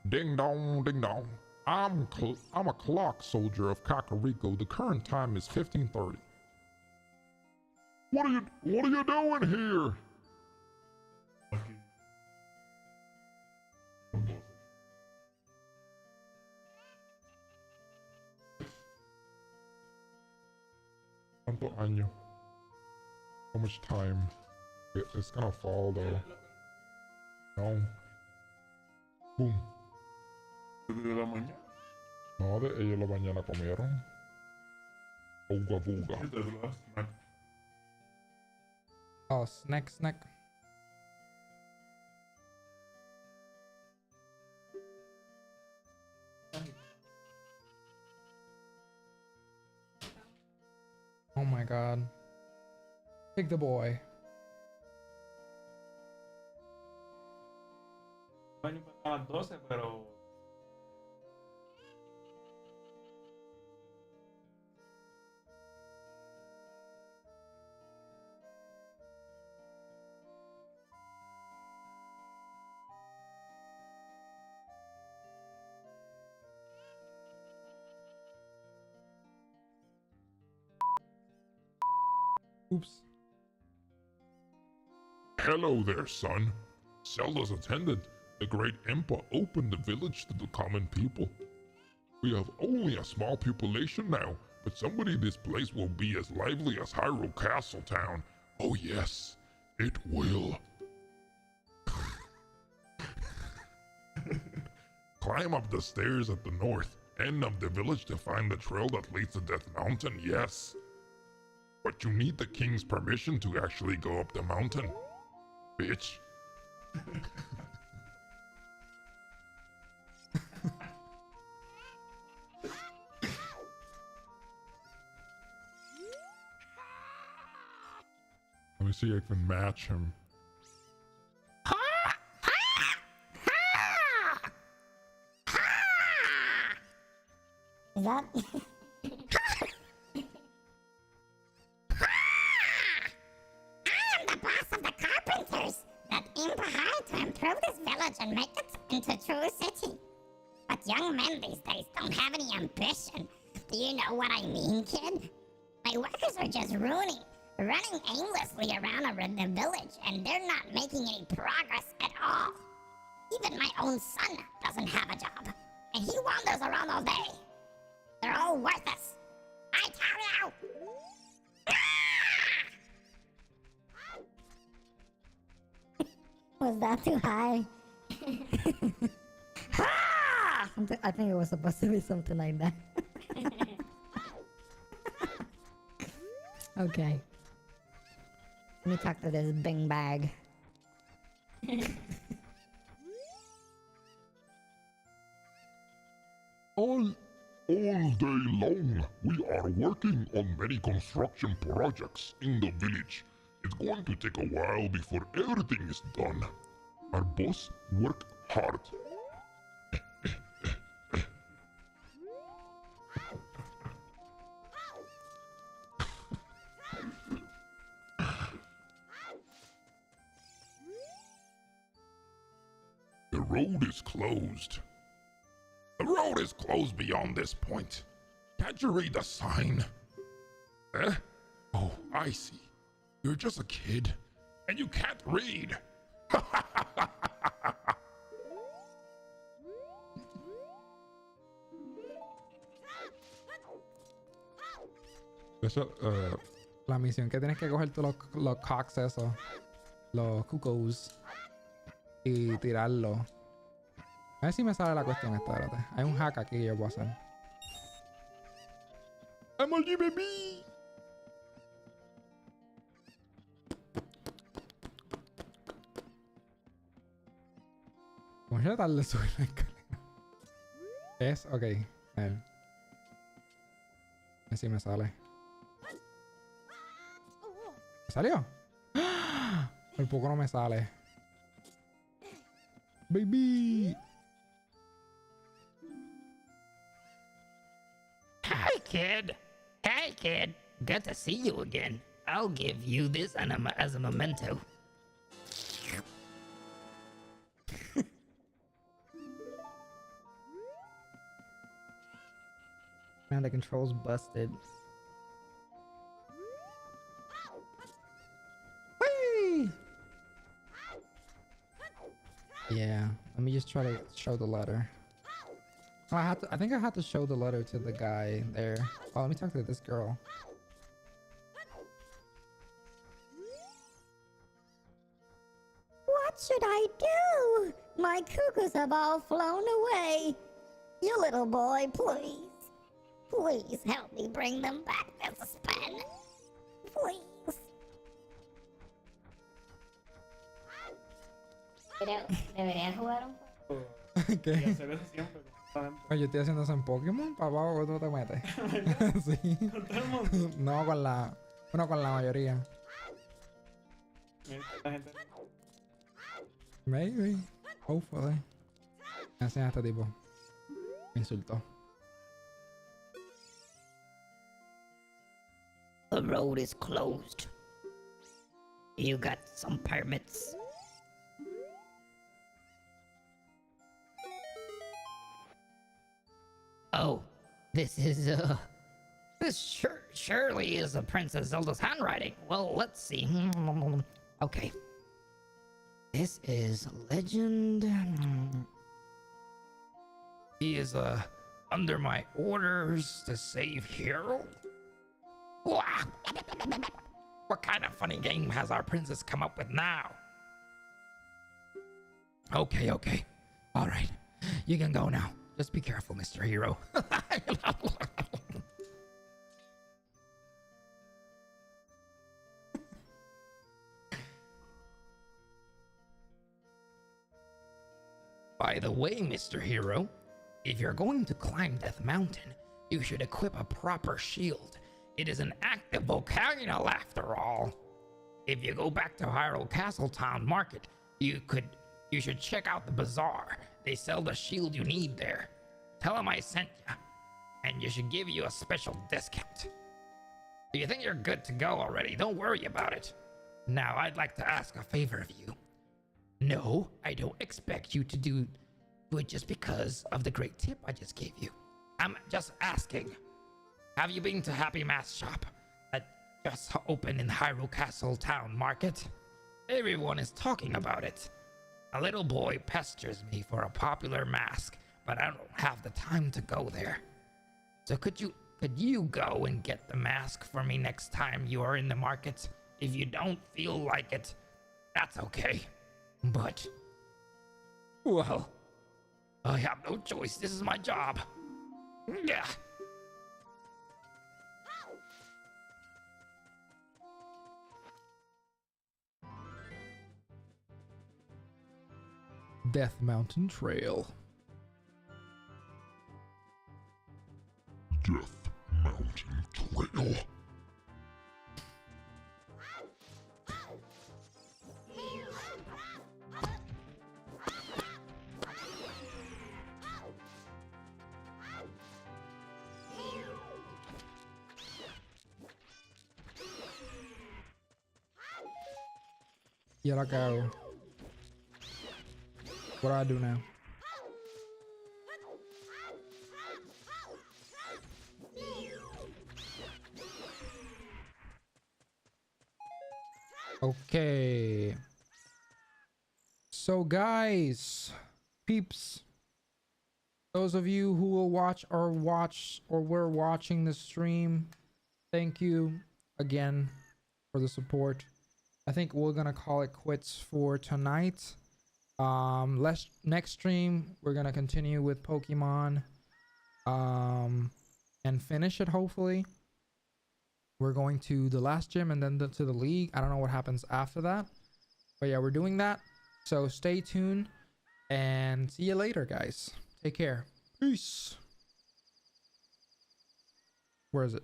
ding dong, ding dong. I'm a clock soldier of Kakariko. The current time is 15:30. What are you doing here? ¿Cuántos años? How much time? It's gonna fall though. No. Boom. ¿De la mañana? No, de ellos la mañana comieron. Uga buga. Oh, snack. Oh my god. Pick the boy. Voy a empezar a las 12, pero. Oops. Hello there, son. Zelda's attendant, the great Impa, opened the village to the common people. We have only a small population now, but someday this place will be as lively as Hyrule Castle Town. Oh yes, it will. Climb up the stairs at the north end of the village to find the trail that leads to Death Mountain, yes. But you need the king's permission to actually go up the mountain. Bitch. Let me see if I can match him. Is that? I am the boss of the carpenters that aim to hire to improve this village and make it into a true city. But young men these days don't have any ambition. Do you know what I mean, kid? My workers are just running aimlessly around the village, and they're not making any progress at all. Even my own son doesn't have a job, and he wanders around all day. They're all worthless. I tell you! Was that too high? I think it was supposed to be something like that. Okay. Let me talk to this bing bag. All day long, we are working on many construction projects in the village. It's going to take a while before everything is done. Our boss work hard. The road is closed. The road is closed beyond this point. Can't you read the sign? Eh? Oh, I see. You're just a kid, and you can't read. Eso, La misión que tienes que coger tú los cocks esos, los cuckoos, y tirarlos. A ver si me sale la cuestión esta, espérate. Hay un hack aquí que yo puedo hacer. emoji baby. ¿Cómo yo tarde subir la escalera? Es, ok. A ver. A ver si me sale. ¿Me salió? Por poco no me sale. Baby. Hi, kid. Hey, kid. Good to see you again. I'll give you this as a memento. Man, the controls busted. Whee! Yeah, let me just try to show the letter. Oh, I think I had to show the letter to the guy there. Oh, let me talk to this girl. What should I do? My cuckoos have all flown away. You little boy, please. Please help me bring them back to Spain. Please. Y ¿Qué? hacer eso siempre. Oye, yo estoy haciendo eso en Pokémon, papá, ¿o tú te metes? Sí. Con todo el mundo. No, con la... Bueno, con la mayoría. La gente- Maybe. Hopefully. Me hacen a este tipo. Me insultó. The road is closed. You got some permits? Oh, this surely is a Princess Zelda's handwriting. Well, let's see. Okay. This is Legend. He is, under my orders to save Hero? What kind of funny game has our princess come up with now? Okay. All right. You can go now. Just be careful, Mr. Hero. By the way, Mr. Hero, if you're going to climb Death Mountain, you should equip a proper shield. It is an active volcano after all. If you go back to Hyrule Castle Town Market, you should check out the bazaar. They sell the shield you need there. Tell them I sent you, and you should give you a special discount. You think you're good to go already? Don't worry about it. Now, I'd like to ask a favor of you. No, I don't expect you to do it just because of the great tip I just gave you. I'm just asking. Have you been to Happy Mask Shop that just opened in Hyrule Castle Town Market? Everyone is talking about it. A little boy pesters me for a popular mask, but I don't have the time to go there. So could you go and get the mask for me next time you are in the market? If you don't feel like it, that's okay. But, well, I have no choice. This is my job. Yeah. Death Mountain Trail. Death Mountain Trail. Y ahora qué hago? What do I do now? Okay. So guys, peeps, those of you who will watch or were watching the stream, thank you again for the support. I think we're gonna call it quits for tonight. Next stream we're gonna continue with Pokemon and finish it. Hopefully we're going to the last gym and then to the league. I don't know what happens after that, but yeah, we're doing that. So stay tuned and see you later, guys. Take care. Peace. Where is it?